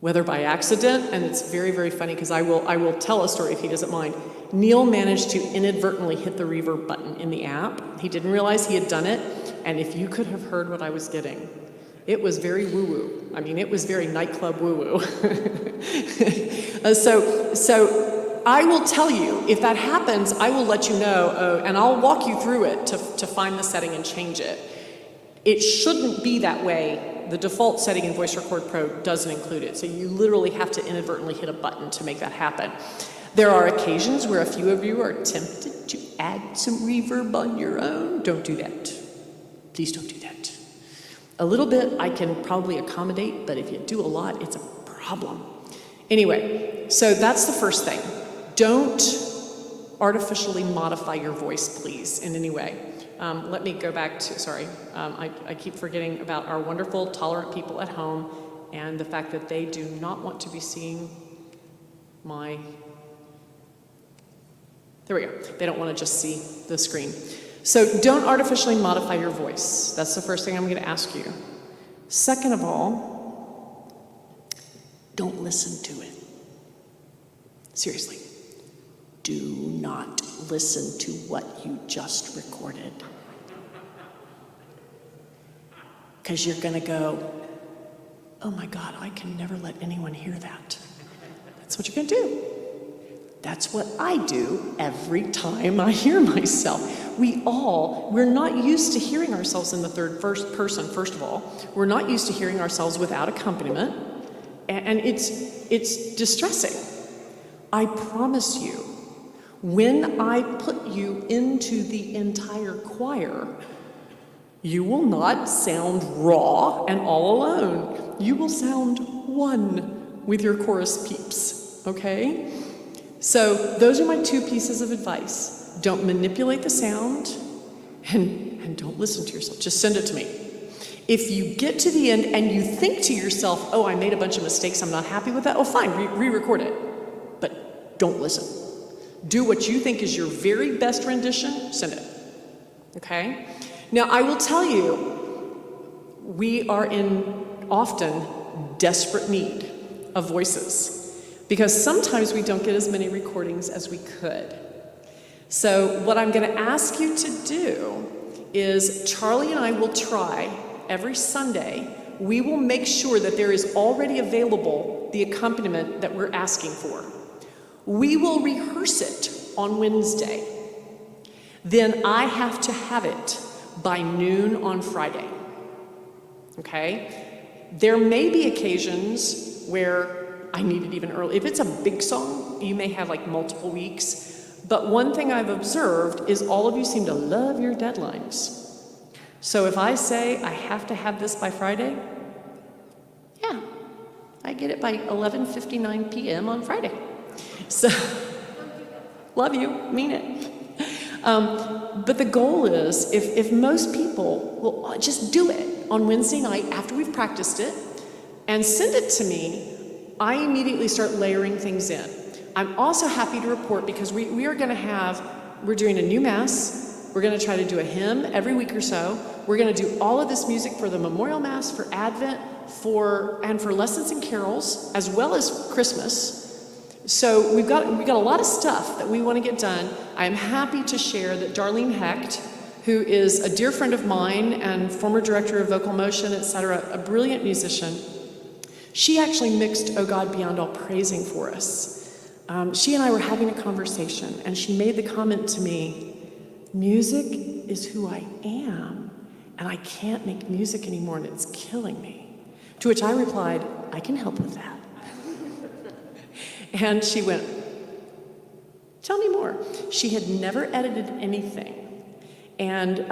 Whether by accident, and it's very, very funny because I will tell a story if he doesn't mind. Neil managed to inadvertently hit the reverb button in the app. He didn't realize he had done it, and if you could have heard what I was getting, it was very woo-woo. I mean, it was very nightclub woo-woo. So I will tell you, if that happens, I will let you know, and I'll walk you through it to find the setting and change it. It shouldn't be that way. The default setting in Voice Record Pro doesn't include it, so you literally have to inadvertently hit a button to make that happen. There are occasions where a few of you are tempted to add some reverb on your own. Don't do that. Please don't do that. A little bit I can probably accommodate, but if you do a lot, it's a problem. Anyway, so that's the first thing. Don't artificially modify your voice, please, in any way. Let me go back to, sorry, I keep forgetting about our wonderful, tolerant people at home and the fact that they do not want to be seeing my, there we go. They don't want to just see the screen. So don't artificially modify your voice. That's the first thing I'm going to ask you. Second of all, don't listen to it. Seriously. Do not listen to what you just recorded. Because you're going to go, oh my God, I can never let anyone hear that. That's what you're going to do. That's what I do every time I hear myself. We're not used to hearing ourselves in the third person, first of all. We're not used to hearing ourselves without accompaniment. And it's distressing. I promise you, When I put you into the entire choir, you will not sound raw and all alone. You will sound one with your chorus peeps, okay? So those are my 2 pieces of advice. Don't manipulate the sound and don't listen to yourself. Just send it to me. If you get to the end and you think to yourself, oh, I made a bunch of mistakes, I'm not happy with that, oh, fine, re-record it. But don't listen. Do what you think is your very best rendition, send it, okay? Now, I will tell you, we are in often desperate need of voices because sometimes we don't get as many recordings as we could. So what I'm going to ask you to do is Charlie and I will try every Sunday. We will make sure that there is already available the accompaniment that we're asking for. We will rehearse it on Wednesday. Then I have to have it by noon on Friday. Okay? There may be occasions where I need it even early. If it's a big song, you may have like multiple weeks. But one thing I've observed is all of you seem to love your deadlines. So if I say I have to have this by Friday, yeah, I get it by 11:59 p.m. on Friday. So, love you, mean it. But the goal is, if most people will just do it on Wednesday night after we've practiced it and send it to me, I immediately start layering things in. I'm also happy to report because we're doing a new Mass. We're going to try to do a hymn every week or so. We're going to do all of this music for the Memorial Mass, for Advent, for Lessons and Carols, as well as Christmas. So we've got a lot of stuff that we want to get done. I am happy to share that Darlene Hecht, who is a dear friend of mine and former director of Vocal Motion, etc., a brilliant musician, she actually mixed "O God Beyond All Praising" for us. She and I were having a conversation, and she made the comment to me, "Music is who I am, and I can't make music anymore, and it's killing me." To which I replied, "I can help with that." And she went, "Tell me more." She had never edited anything. And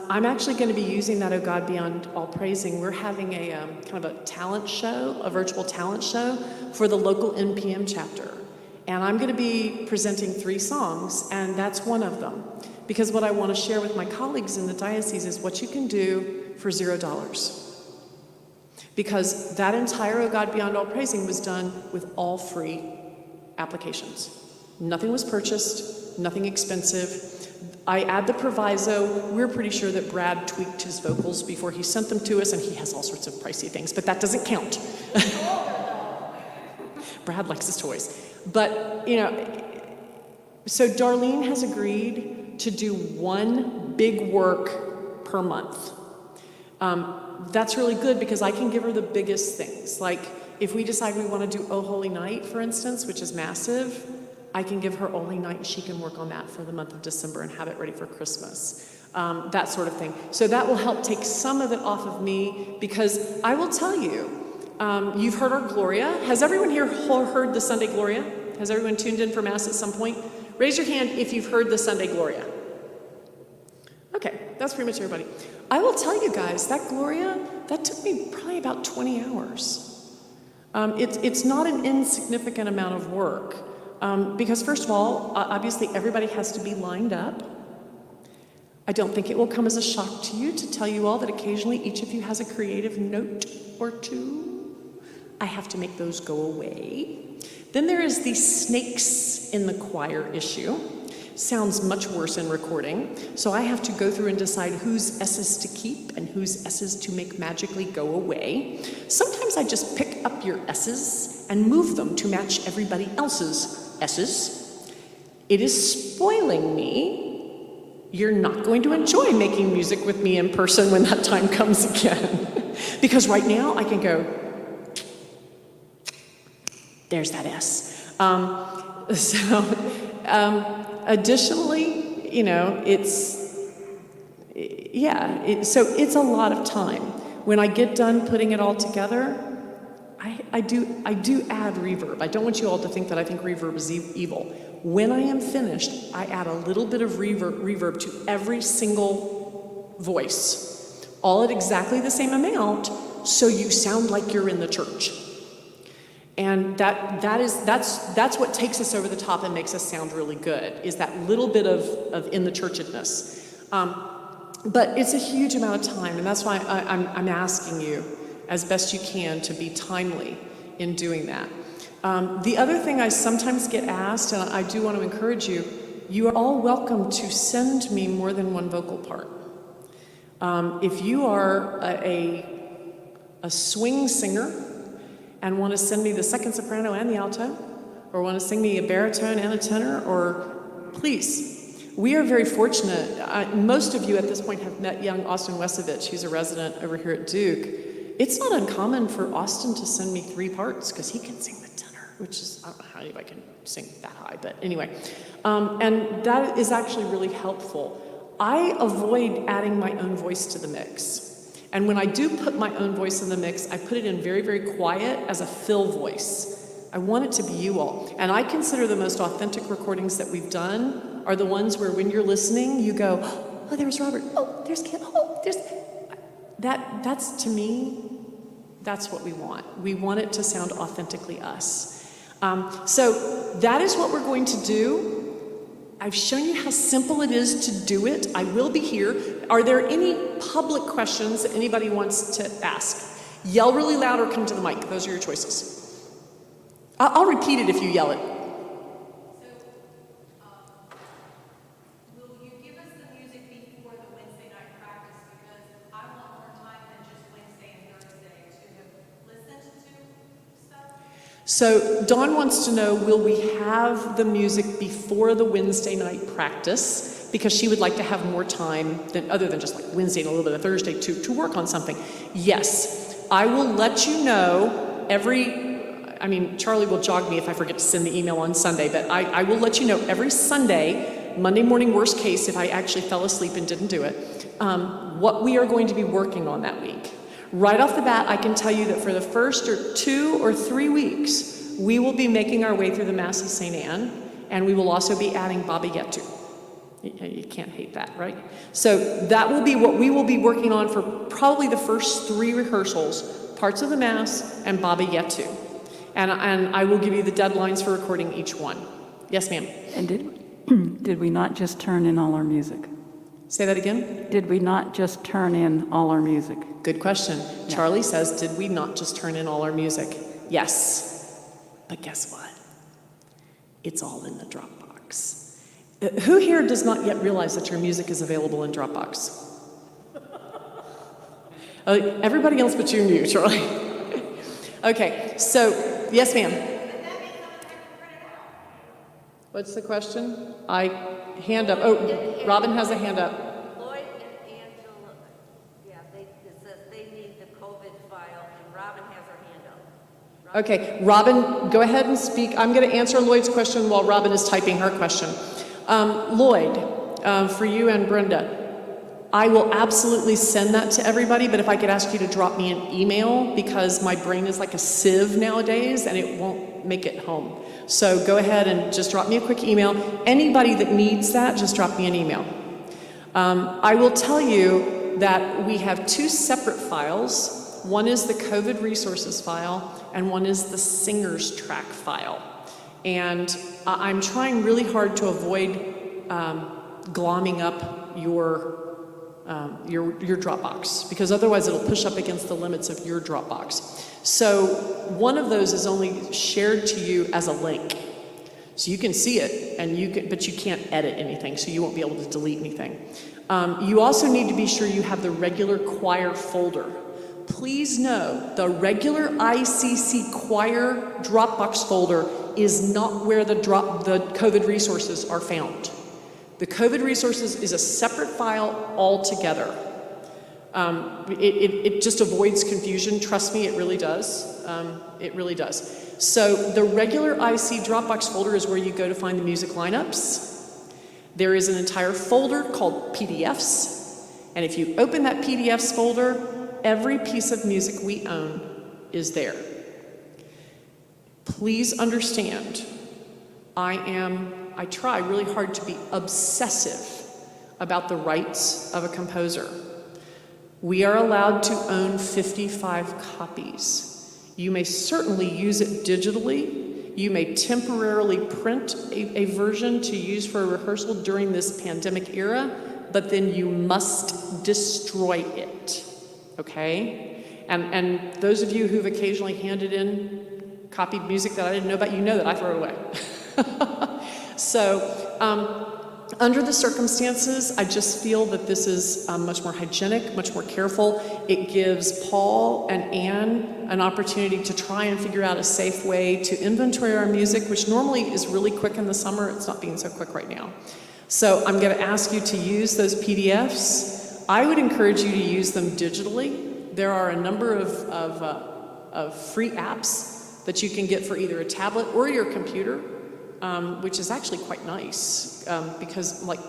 I'm actually going to be using that "O God Beyond All Praising." We're having a kind of a talent show, a virtual talent show for the local NPM chapter. And I'm going to be presenting 3 songs, and that's one of them. Because what I want to share with my colleagues in the diocese is what you can do for $0. Because that entire "O God Beyond All Praising" was done with all free applications. Nothing was purchased, nothing expensive. I add the proviso, we're pretty sure that Brad tweaked his vocals before he sent them to us, and he has all sorts of pricey things, but that doesn't count. Brad likes his toys. But, so Darlene has agreed to do 1 big work per month. That's really good because I can give her the biggest things. Like, if we decide we want to do "O Holy Night," for instance, which is massive, I can give her "O Holy Night" and she can work on that for the month of December and have it ready for Christmas. That sort of thing. So that will help take some of it off of me because I will tell you, you've heard our Gloria. Has everyone here heard the Sunday Gloria? Has everyone tuned in for Mass at some point? Raise your hand if you've heard the Sunday Gloria. Okay, that's pretty much everybody. I will tell you guys, that Gloria, that took me probably about 20 hours. It's not an insignificant amount of work because first of all, obviously everybody has to be lined up. I don't think it will come as a shock to you to tell you all that occasionally each of you has a creative note or 2. I have to make those go away. Then there is the snakes in the choir issue. Sounds much worse in recording. So I have to go through and decide whose S's to keep and whose S's to make magically go away. Sometimes I just pick up your S's and move them to match everybody else's S's. It is spoiling me. You're not going to enjoy making music with me in person when that time comes again. Because right now I can go, there's that S. Additionally, so it's a lot of time. When I get done putting it all together, I do add reverb. I don't want you all to think that I think reverb is evil. When I am finished, I add a little bit of reverb to every single voice, all at exactly the same amount, so you sound like you're in the church. And that's what takes us over the top and makes us sound really good, is that little bit of in the churchedness. But it's a huge amount of time, and that's why I'm asking you, as best you can, to be timely in doing that. The other thing I sometimes get asked, and I do want to encourage you, you are all welcome to send me more than one vocal part. If you are a swing singer and want to send me the second soprano and the alto, or want to sing me a baritone and a tenor, or please. We are very fortunate. Most of you at this point have met young Austin Wesovich, who's a resident over here at Duke. It's not uncommon for Austin to send me 3 parts, because he can sing the tenor, which is, I don't know how anybody can sing that high, but anyway. And that is actually really helpful. I avoid adding my own voice to the mix. And when I do put my own voice in the mix, I put it in very, very quiet as a fill voice. I want it to be you all. And I consider the most authentic recordings that we've done are the ones where when you're listening, you go, oh, there's Robert. Oh, there's Kim. Oh, there's... That's, to me, that's what we want. We want it to sound authentically us. So that is what we're going to do. I've shown you how simple it is to do it. I will be here. Are there any public questions that anybody wants to ask? Yell really loud or come to the mic. Those are your choices. I'll repeat it if you yell it. Will you give us the music before the Wednesday night practice? Because I want more time than just Wednesday and Thursday to listen to stuff. So Dawn wants to know, will we have the music before the Wednesday night practice? Because she would like to have more time than other than just like Wednesday and a little bit of Thursday to work on something. Yes, I will let you know Charlie will jog me if I forget to send the email on Sunday, but I will let you know every Sunday, Monday morning worst case, if I actually fell asleep and didn't do it, what we are going to be working on that week. Right off the bat, I can tell you that for the first 2 or 3 weeks, we will be making our way through the Mass of St. Anne, and we will also be adding Baba Yetu. You can't hate that, right? So that will be what we will be working on for probably the first 3 rehearsals, parts of the Mass and Baba Yetu. And I will give you the deadlines for recording each one. Yes, ma'am? And did we not just turn in all our music? Say that again? Did we not just turn in all our music? Good question. Yeah. Charlie says, did we not just turn in all our music? Yes. But guess what? It's all in the Dropbox. Who here does not yet realize that your music is available in Dropbox? Everybody else but you knew, Charlie. Okay, so, yes, ma'am. What's the question? Hand up. Oh, Robin has a hand up. Lloyd and Angela, it says they need the COVID file, and Robin has her hand up. Okay, Robin, go ahead and speak. I'm going to answer Lloyd's question while Robin is typing her question. Lloyd, for you and Brenda, I will absolutely send that to everybody, but if I could ask you to drop me an email, because my brain is like a sieve nowadays and it won't make it home. So go ahead and just drop me a quick email. Anybody that needs that, just drop me an email. I will tell you that we have 2 separate files. One is the COVID resources file, and one is the singer's track file. And I'm trying really hard to avoid glomming up your Dropbox, because otherwise it'll push up against the limits of your Dropbox. So one of those is only shared to you as a link. So you can see it, but you can't edit anything, so you won't be able to delete anything. You also need to be sure you have the regular choir folder. Please know, the regular ICC choir Dropbox folder is not where the COVID resources are found. The COVID resources is a separate file altogether. It just avoids confusion. Trust me, it really does. It really does. So the regular IC Dropbox folder is where you go to find the music lineups. There is an entire folder called PDFs. And if you open that PDFs folder, every piece of music we own is there. Please understand, I am I try really hard to be obsessive about the rights of a composer. We are allowed to own 55 copies. You may certainly use it digitally. You may temporarily print a version to use for a rehearsal during this pandemic era, but then you must destroy it, okay? And those of you who've occasionally handed in copied music that I didn't know about, you know that I throw it away. So, under the circumstances, I just feel that this is much more hygienic, much more careful. It gives Paul and Anne an opportunity to try and figure out a safe way to inventory our music, which normally is really quick in the summer. It's not being so quick right now. So I'm going to ask you to use those PDFs. I would encourage you to use them digitally. There are a number of free apps that you can get for either a tablet or your computer. Which is actually quite nice because like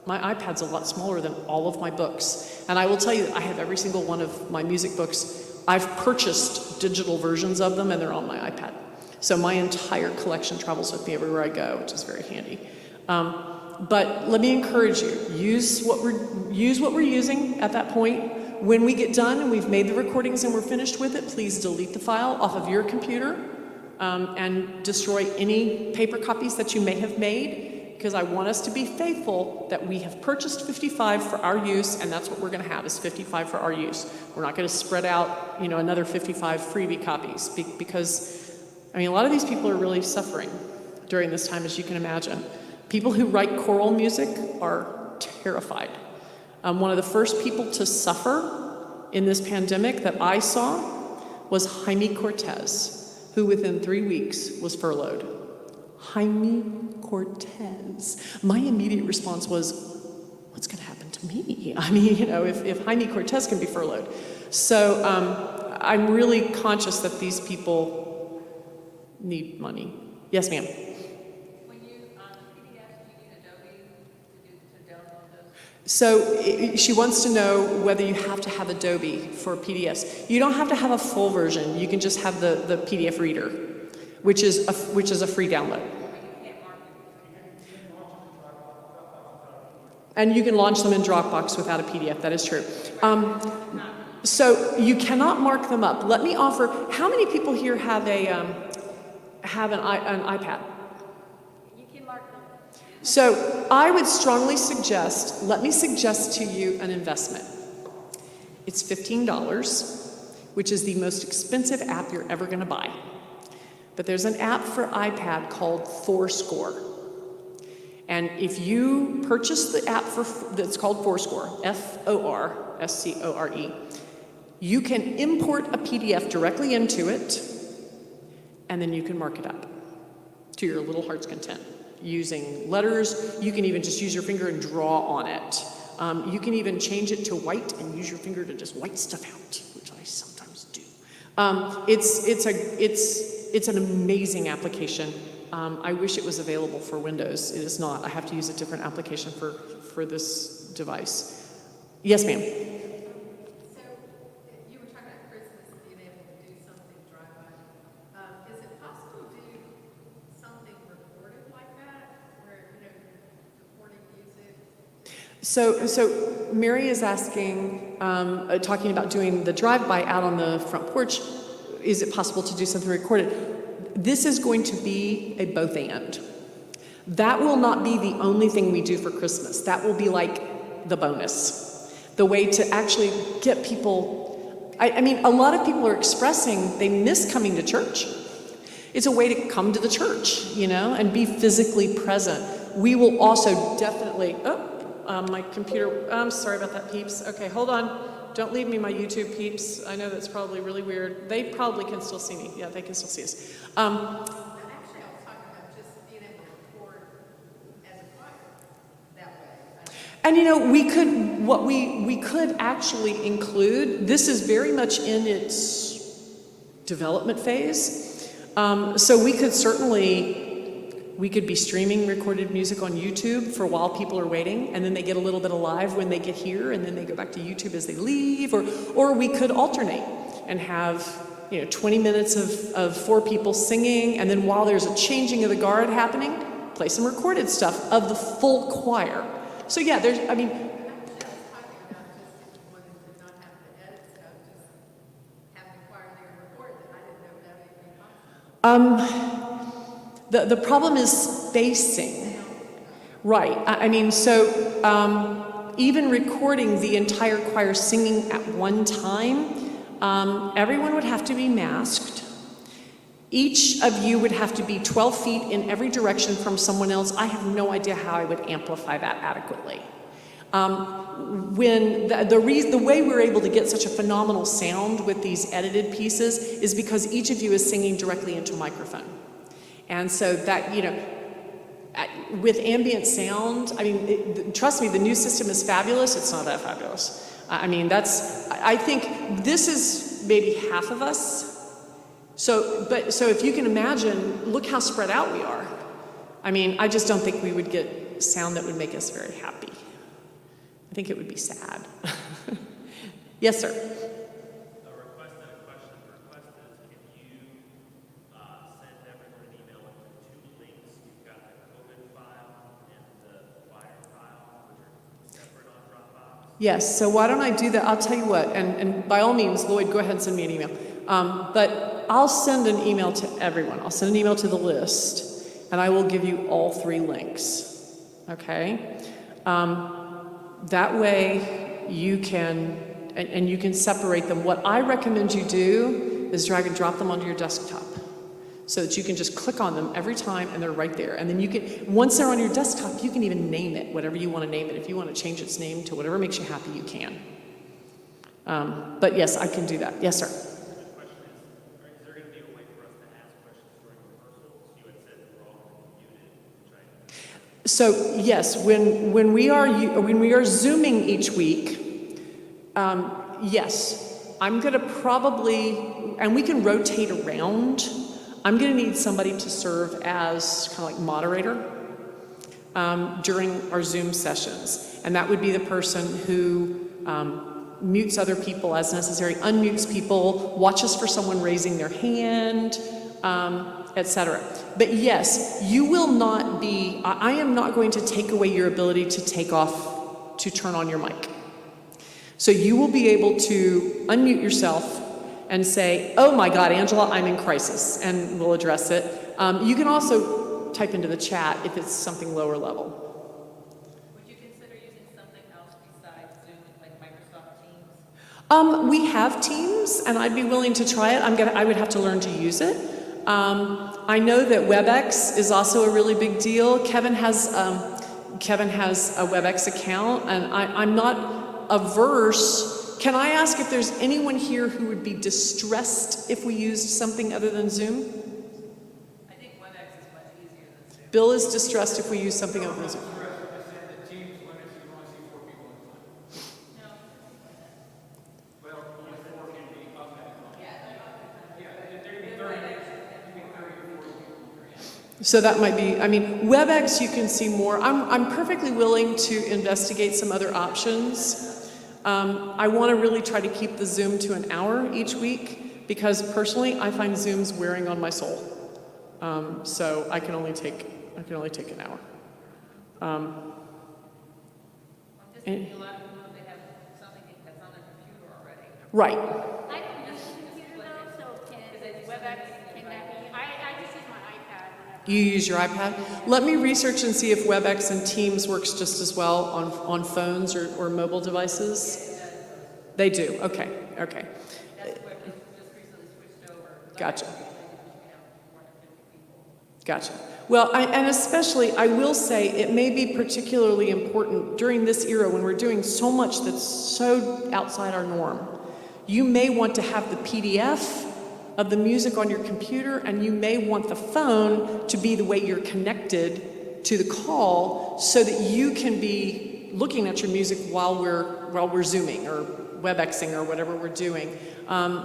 my iPad's a lot smaller than all of my books. And I will tell you that I have every single one of my music books. I've purchased digital versions of them and they're on my iPad. So my entire collection travels with me everywhere I go, which is very handy. But let me encourage you, use what we're using at that point. When we get done and we've made the recordings and we're finished with it, please delete the file off of your computer. And destroy any paper copies that you may have made, because I want us to be faithful that we have purchased 55 for our use, and that's what we're going to have is 55 for our use. We're not going to spread out, another 55 freebie copies, because, a lot of these people are really suffering during this time, as you can imagine. People who write choral music are terrified. One of the first people to suffer in this pandemic that I saw was Jaime Cortez, who within 3 weeks was furloughed. Jaime Cortez. My immediate response was, what's going to happen to me? If Jaime Cortez can be furloughed. So I'm really conscious that these people need money. Yes, ma'am. When you, on the PDF, do you need Adobe to download those? So she wants to know whether you have to have Adobe for PDFs. You don't have to have a full version. You can just have the PDF reader, which is a free download. And you can launch them in Dropbox without a PDF. That is true. So you cannot mark them up. Let me offer. How many people here have an iPad? So I would strongly suggest, let me suggest to you an investment. It's $15, which is the most expensive app you're ever going to buy. But there's an app for iPad called Fourscore. And if you purchase the app that's called Fourscore, F-O-R-S-C-O-R-E, you can import a PDF directly into it, and then you can mark it up to your little heart's content. Using letters, you can even just use your finger and draw on it. You can even change it to white and use your finger to just white stuff out, which I sometimes do. It's an amazing application. I wish it was available for Windows. It is not. I have to use a different application for this device. Yes, ma'am. So you were talking about Christmas being able to do something drive-by. Is it possible to do something recorded like that, where you're recording music? So Mary is asking, talking about doing the drive-by out on the front porch. Is it possible to do something recorded? This is going to be a both and. That will not be the only thing we do for Christmas. That will be like the bonus. The way to actually get people, a lot of people are expressing they miss coming to church. It's a way to come to the church, and be physically present. We will also definitely, my computer, I'm sorry about that, peeps. Okay, hold on. Don't leave me my YouTube peeps. I know that's probably really weird. They probably can still see me. Yeah, they can still see us. Actually, I was talking about just being able to record as a choir that way. And we could actually include, this is very much in its development phase. So we could be streaming recorded music on YouTube for while people are waiting, and then they get a little bit of live when they get here, and then they go back to YouTube as they leave, or we could alternate and have 20 minutes of 4 people singing, and then while there's a changing of the guard happening, play some recorded stuff of the full choir. So yeah, there's, I mean, Actually, I was talking about just if you wanted to not have to edit stuff, just have the choir there and record it. I didn't know that would be possible. the problem is spacing. Right. I mean, so even recording the entire choir singing at one time, everyone would have to be masked. Each of you would have to be 12 feet in every direction from someone else. I have no idea how I would amplify that adequately. When the way we're able to get such a phenomenal sound with these edited pieces is because each of you is singing directly into a microphone. And so that, you know, with ambient sound, I mean, trust me, the new system is fabulous. It's not that fabulous. I mean, I think this is maybe half of us. So if you can imagine, look how spread out we are. I mean, I just don't think we would get sound that would make us very happy. I think it would be sad. Yes, sir. A question is, can you send everyone an email with 2 links? You've got the COVID file and the wire file, which are separate on Dropbox. Yes, so why don't I do that? I'll tell you what, and by all means, Lloyd, go ahead and send me an email. But I'll send an email to everyone. I'll send an email to the list, and I will give you all 3 links, okay? That way you can, and you can separate them. What I recommend you do is drag and drop them onto your desktop so that you can just click on them every time and they're right there. And then you can, once they're on your desktop, you can even name it, whatever you want to name it. If you want to change its name to whatever makes you happy, you can. But yes, I can do that. Yes, sir. So yes, when we are Zooming each week, yes, I'm going to probably, and we can rotate around. I'm going to need somebody to serve as kind of like moderator during our Zoom sessions, and that would be the person who mutes other people as necessary, unmutes people, watches for someone raising their hand, etc. But yes, you will not be, I am not going to take away your ability to turn on your mic. So you will be able to unmute yourself and say, oh my God, Angela, I'm in crisis, and we'll address it. You can also type into the chat if it's something lower level. Would you consider using something else besides Zoom, like Microsoft Teams? We have Teams, and I'd be willing to try it. I would have to learn to use it. I know that WebEx is also a really big deal. Kevin has a WebEx account, and I'm not averse. Can I ask if there's anyone here who would be distressed if we used something other than Zoom? I think WebEx is much easier than Zoom. Bill is distressed if we use something other than Zoom. So that might be, I mean, WebEx you can see more. I'm perfectly willing to investigate some other options. I want to really try to keep the Zoom to an hour each week because personally I find Zooms wearing on my soul. So I can only take an hour. I'm just thinking a lot of people, they have something that's on their computer already. Right. I don't use a computer though, so can WebEx, can that be? I just use my iPad whenever. You use your iPad? Let me research and see if WebEx and Teams works just as well on phones or mobile devices. They do. Okay. Okay. That's where we just recently switched over. Gotcha. We have 450 people. Gotcha. Well, and especially, I will say, it may be particularly important during this era when we're doing so much that's so outside our norm. You may want to have the PDF of the music on your computer, and you may want the phone to be the way you're connected to the call so that you can be looking at your music while we're Zooming or WebExing or whatever we're doing.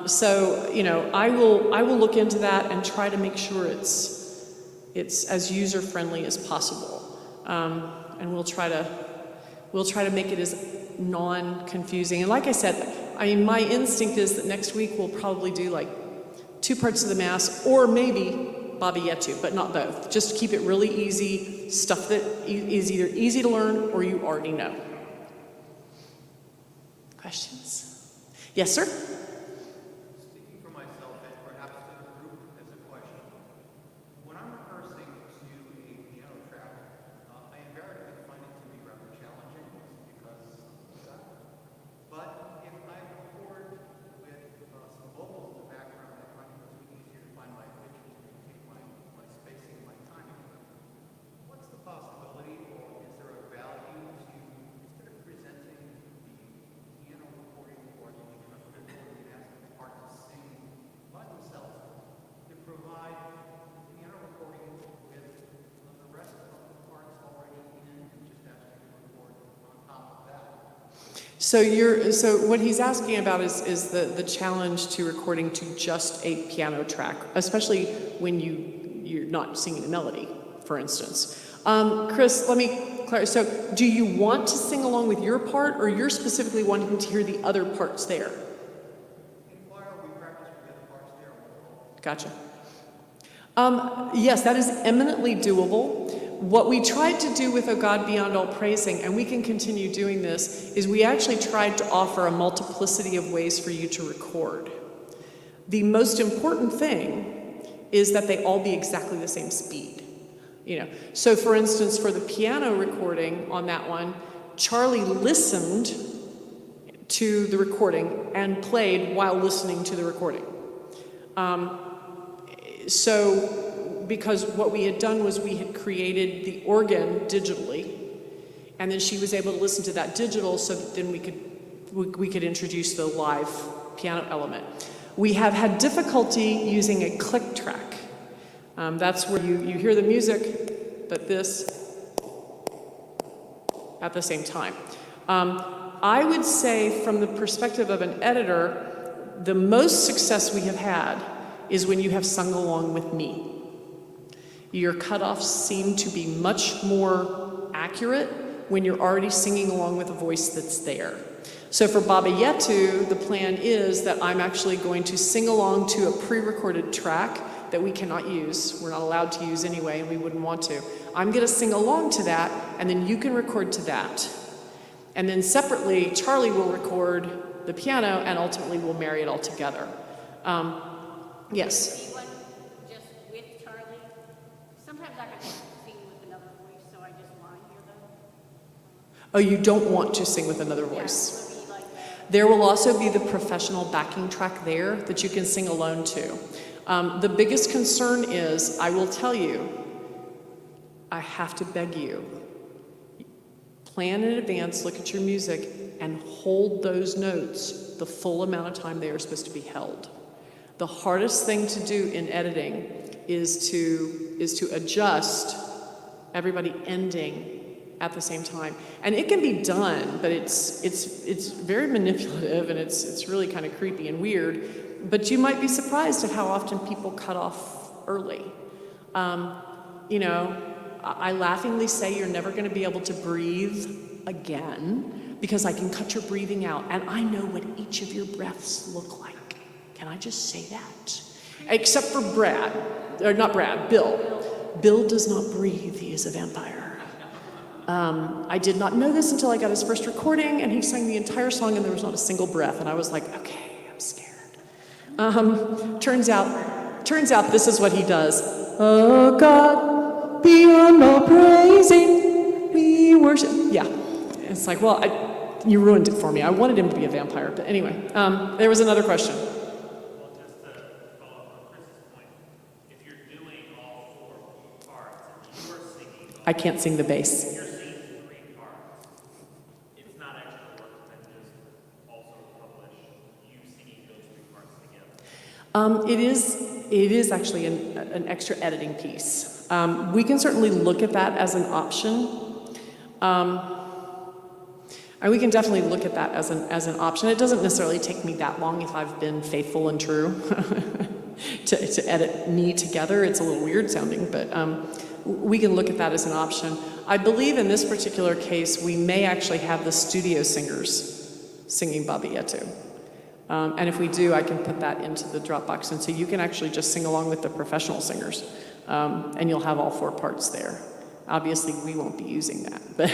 So, you know, I will look into that and try to make sure it's as user-friendly as possible. And we'll try to make it as non-confusing. And like I said, I mean, my instinct is that next week we'll probably do like 2 parts of the Mass, or maybe Baba Yetu, but not both. Just keep it really easy, stuff that is either easy to learn or you already know. Questions? Yes, sir? Speaking for myself and perhaps to the group as a question, when I'm rehearsing to a piano track, I invariably find it to be rather challenging because of that. But if I record with some vocals in the background, I find it much easier to find my pitch and take my spacing and my timing. What's the possibility, or is there a value to, instead of presenting the piano recording or the instrumental recording and asking the part to sing by themselves, to provide the piano recording with the rest of the parts already in and just ask you to record on top of that? So what he's asking about is the challenge to recording to just a piano track, especially when you're not singing a melody, for instance. Chris, let me clarify. So do you want to sing along with your part, or you're specifically wanting to hear the other parts there? In choir, we practice with the other parts there. Gotcha. Yes, that is eminently doable. What we tried to do with O God Beyond All Praising, and we can continue doing this, is we actually tried to offer a multiplicity of ways for you to record. The most important thing is that they all be exactly the same speed. So for instance, for the piano recording on that one, Charlie listened to the recording and played while listening to the recording. Because what we had done was we had created the organ digitally, and then she was able to listen to that digital, so that then we could introduce the live piano element. We have had difficulty using a click track. That's where you hear the music, but this at the same time. I would say from the perspective of an editor, the most success we have had is when you have sung along with me. Your cutoffs seem to be much more accurate when you're already singing along with a voice that's there. So for Baba Yetu, the plan is that I'm actually going to sing along to a pre-recorded track that we cannot use. We're not allowed to use anyway, and we wouldn't want to. I'm going to sing along to that, and then you can record to that. And then separately, Charlie will record the piano, and ultimately we'll marry it all together. Yes? Just with Charlie. Sometimes I can sing with another voice, so I just lie here though. Oh, you don't want to sing with another voice. Yeah, like that. There will also be the professional backing track there that you can sing alone to. The biggest concern is, I will tell you, I have to beg you, plan in advance, look at your music, and hold those notes the full amount of time they are supposed to be held. The hardest thing to do in editing is to adjust everybody ending at the same time. And it can be done, but it's very manipulative, and it's really kind of creepy and weird. But you might be surprised at how often people cut off early. I laughingly say you're never going to be able to breathe again because I can cut your breathing out, and I know what each of your breaths look like. Can I just say that? Except for Bill. Bill does not breathe. He is a vampire. I did not know this until I got his first recording, and he sang the entire song, and there was not a single breath, and I was like, okay, I'm scared. Turns out this is what he does. Oh God, beyond all praising, we worship. Yeah, it's like, well, you ruined it for me. I wanted him to be a vampire, but anyway, there was another question. Well, just to follow up on Chris's point, if you're doing all 4 parts and you're singing, I can't sing the bass. you're singing 3 parts, it's not extra work to just also publish you singing those 3 parts together. It is actually an extra editing piece. We can certainly look at that as an option. And we can definitely look at that as an option. It doesn't necessarily take me that long if I've been faithful and true to edit me together. It's a little weird sounding, but we can look at that as an option. I believe in this particular case, we may actually have the studio singers singing Baba Yetu. And if we do, I can put that into the Dropbox, and so you can actually just sing along with the professional singers. And you'll have all 4 parts there. Obviously, we won't be using that, but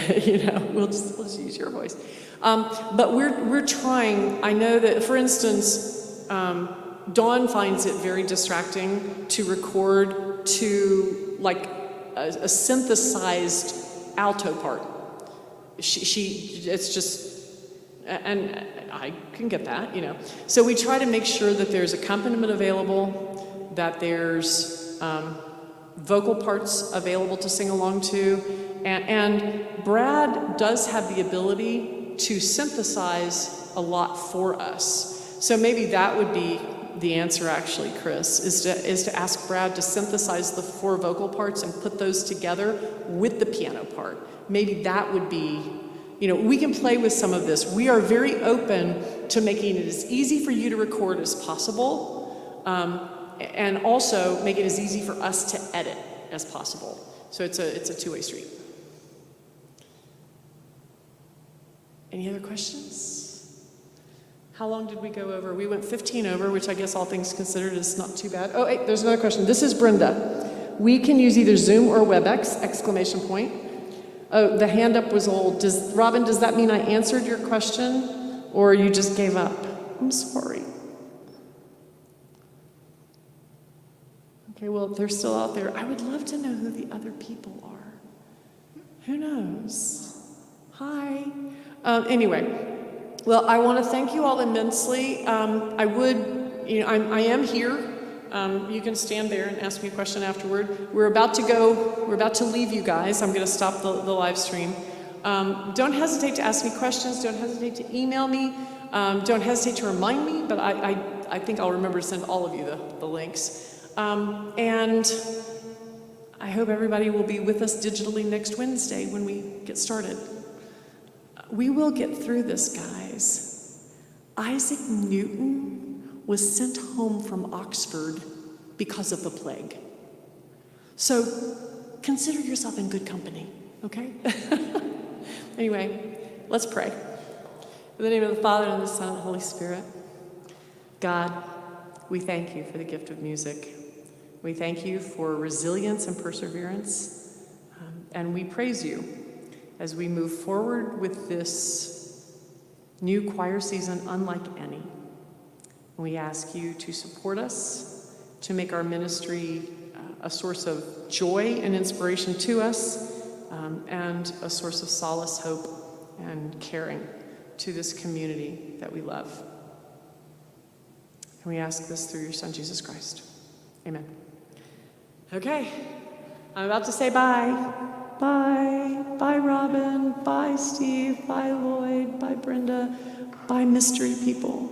we'll just use your voice. But we're trying. I know that, for instance, Dawn finds it very distracting to record to like a synthesized alto part. It's just, and I can get that, So we try to make sure that there's accompaniment available, that there's vocal parts available to sing along to, and Brad does have the ability to synthesize a lot for us. So maybe that would be the answer, actually, Chris, is to ask Brad to synthesize the 4 vocal parts and put those together with the piano part. Maybe that would be, we can play with some of this. We are very open to making it as easy for you to record as possible, and also make it as easy for us to edit as possible. So it's a two-way street. Any other questions? How long did we go over? We went 15 over, which I guess all things considered is not too bad. Oh, hey, there's another question. This is Brenda. We can use either Zoom or WebEx, exclamation point. Oh, the hand up was old. Robin, does that mean I answered your question or you just gave up? I'm sorry. Okay, well, if they're still out there, I would love to know who the other people are. Who knows? Hi. Anyway. Well, I want to thank you all immensely. I am here. You can stand there and ask me a question afterward. We're about to leave you guys. I'm going to stop the live stream. Don't hesitate to ask me questions. Don't hesitate to email me. Don't hesitate to remind me, but I think I'll remember to send all of you the links. And I hope everybody will be with us digitally next Wednesday when we get started. We will get through this, guys. Isaac Newton was sent home from Oxford because of the plague. So consider yourself in good company, okay? Anyway, let's pray. In the name of the Father, and the Son, and the Holy Spirit. God, we thank you for the gift of music. We thank you for resilience and perseverance. And we praise you as we move forward with this new choir season unlike any. We ask you to support us, to make our ministry a source of joy and inspiration to us, and a source of solace, hope, and caring to this community that we love. And we ask this through your Son, Jesus Christ. Amen. Okay, I'm about to say bye. Bye. Bye, Robin. Bye, Steve. Bye, Lloyd. Bye, Brenda. Bye, mystery people.